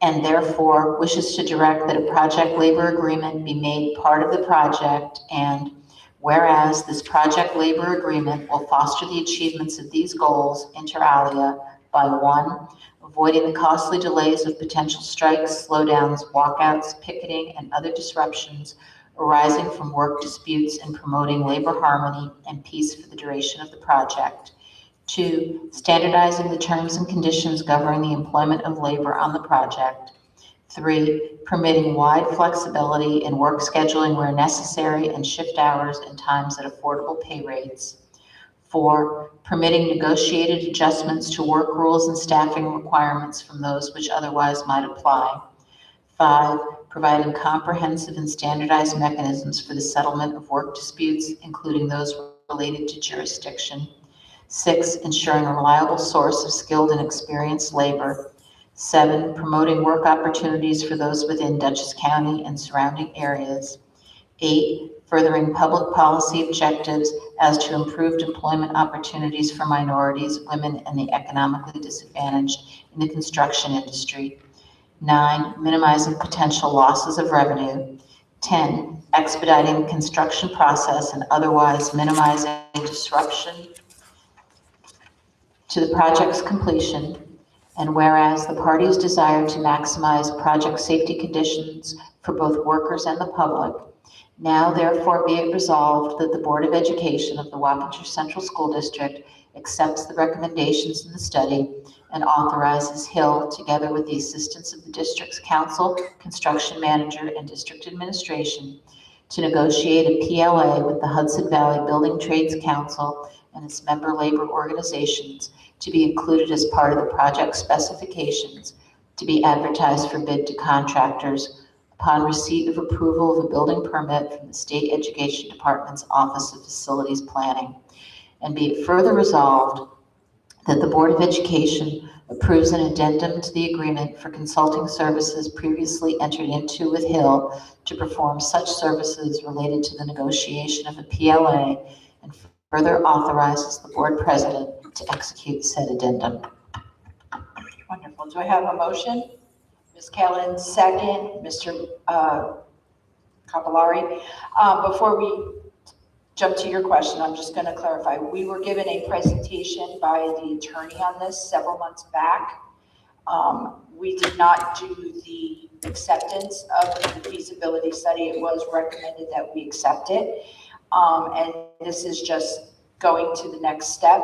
and therefore wishes to direct that a project labor agreement be made part of the project. And whereas this project labor agreement will foster the achievements of these goals inter alia by 1, avoiding the costly delays of potential strikes, slowdowns, walkouts, picketing, and other disruptions arising from work disputes and promoting labor harmony and peace for the duration of the project. 2, standardizing the terms and conditions governing the employment of labor on the project. 3, permitting wide flexibility in work scheduling where necessary and shift hours and times at affordable pay rates. 4, permitting negotiated adjustments to work rules and staffing requirements from those which otherwise might apply. 5, providing comprehensive and standardized mechanisms for the settlement of work disputes, including those related to jurisdiction. 6, ensuring a reliable source of skilled and experienced labor. 7, promoting work opportunities for those within Dutchess County and surrounding areas. 8, furthering public policy objectives as to improved employment opportunities for minorities, women, and the economically disadvantaged in the construction industry. 9, minimizing potential losses of revenue. 10, expediting the construction process and otherwise minimizing disruption to the project's completion. And whereas the parties desire to maximize project safety conditions for both workers and the public, now therefore be it resolved that the Board of Education of the Wappinger Central School District accepts the recommendations in the study and authorizes Hill, together with the assistance of the district's council, construction manager, and district administration, to negotiate a PLA with the Hudson Valley Building Trades Council and its member labor organizations to be included as part of the project specifications, to be advertised for bid to contractors upon receipt of approval of a building permit from the State Education Department's Office of Facilities Planning. And be it further resolved that the Board of Education approves an addendum to the agreement for consulting services previously entered into with Hill to perform such services related to the negotiation of a PLA, and further authorizes the board president to execute said addendum. Wonderful. Do I have a motion? Ms. Kellen, second. Mr. Capillari. Before we jump to your question, I'm just going to clarify. We were given a presentation by the attorney on this several months back. We did not do the acceptance of the feasibility study. It was recommended that we accept it. And this is just going to the next step.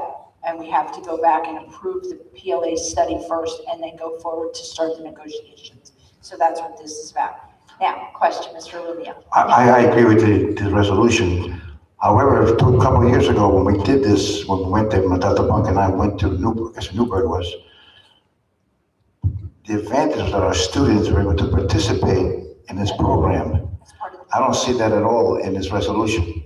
And we have to go back and approve the PLA study first and then go forward to start the negotiations. So that's what this is about. Now, question, Mr. Lumia. I agree with the resolution. However, a couple of years ago when we did this, when we went to Delta Punk and I went to Newburgh, I guess Newburgh was, the advantage was that our students were able to participate in this program. I don't see that at all in this resolution.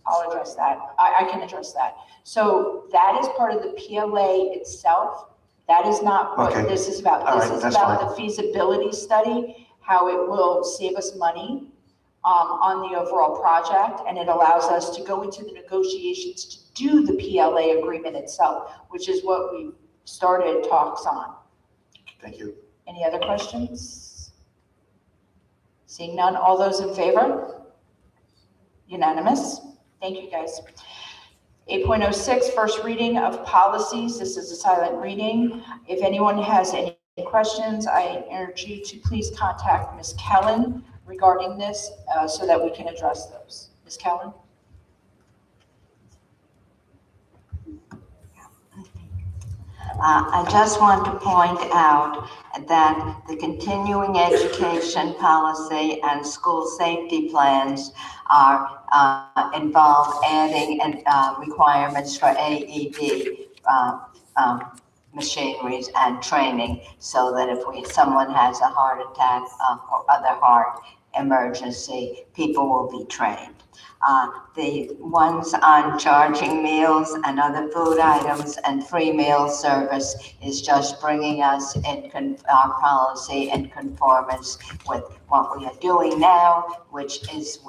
I'll address that. I can address that. So that is part of the PLA itself. That is not what this is about. All this right, is that's about fine. the feasibility study, how it will save us money on the overall project, and it allows us to go into the negotiations to do the PLA agreement itself, which is what we started talks on. Thank you. Any other questions? Seeing none, all those in favor? Unanimous. Thank you, guys. 8.06, first reading of policies. This is a silent reading. If anyone has any questions, I urge you to please contact Ms. Kellen regarding this so that we can address those. Ms. Kellen? I just want to point out that the continuing education policy and school safety plans are involve adding requirements for AED machineries and training, so that if someone has a heart attack or other heart emergency, people will be trained. The ones on charging meals and other food items and free meal service is just bringing us in our policy in conformance with what we are doing now, which is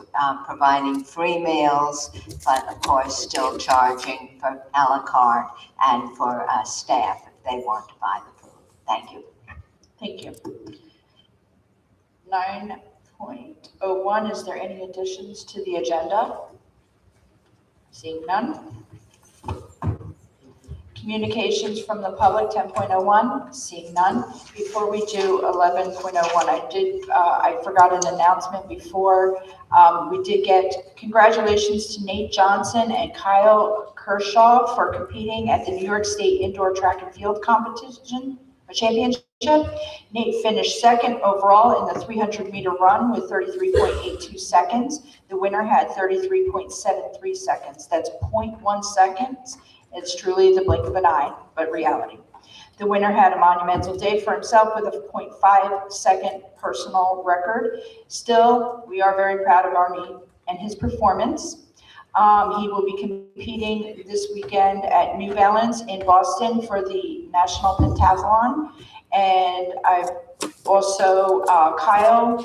providing free meals, but of course still charging for a la carte and for staff if they want to buy the food. Thank you. Thank you. 9.01, is there any additions to the agenda? Seeing none. Communications from the public, 10.01, seeing none. Before we do 11.01, I forgot an announcement before. We did get congratulations to Nate Johnson and Kyle Kershaw for competing at the New York State Indoor Track and Field Competition, a championship. Nate finished second overall in the 300-meter run with 33.82 seconds. The winner had 33.73 seconds. That's 0.1 seconds. It's truly the blink of an eye, but reality. The winner had a monumental day for himself with a 0.5-second personal record. Still, we are very proud of Arnie and his performance. He will be competing this weekend at New Balance in Boston for the National Pentathlon. And I've also, Kyle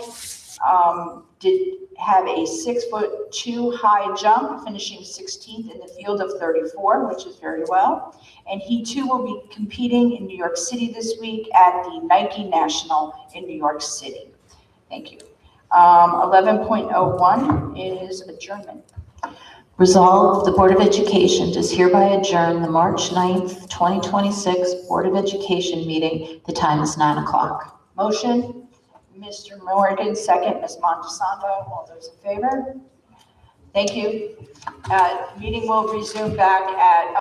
did have a 6'2" high jump, finishing 16th in the field of 34, which is very well. And he too will be competing in New York City this week at the Nike National in New York City. Thank you. 11.01 is adjournment. Resolved, the Board of Education does hereby adjourn the March 9th, 2026 Board of Education meeting. The time is 9 o'clock. Motion, Mr. Morgan, second, Ms. Montesano. All those in favor? Thank you. Meeting will resume back at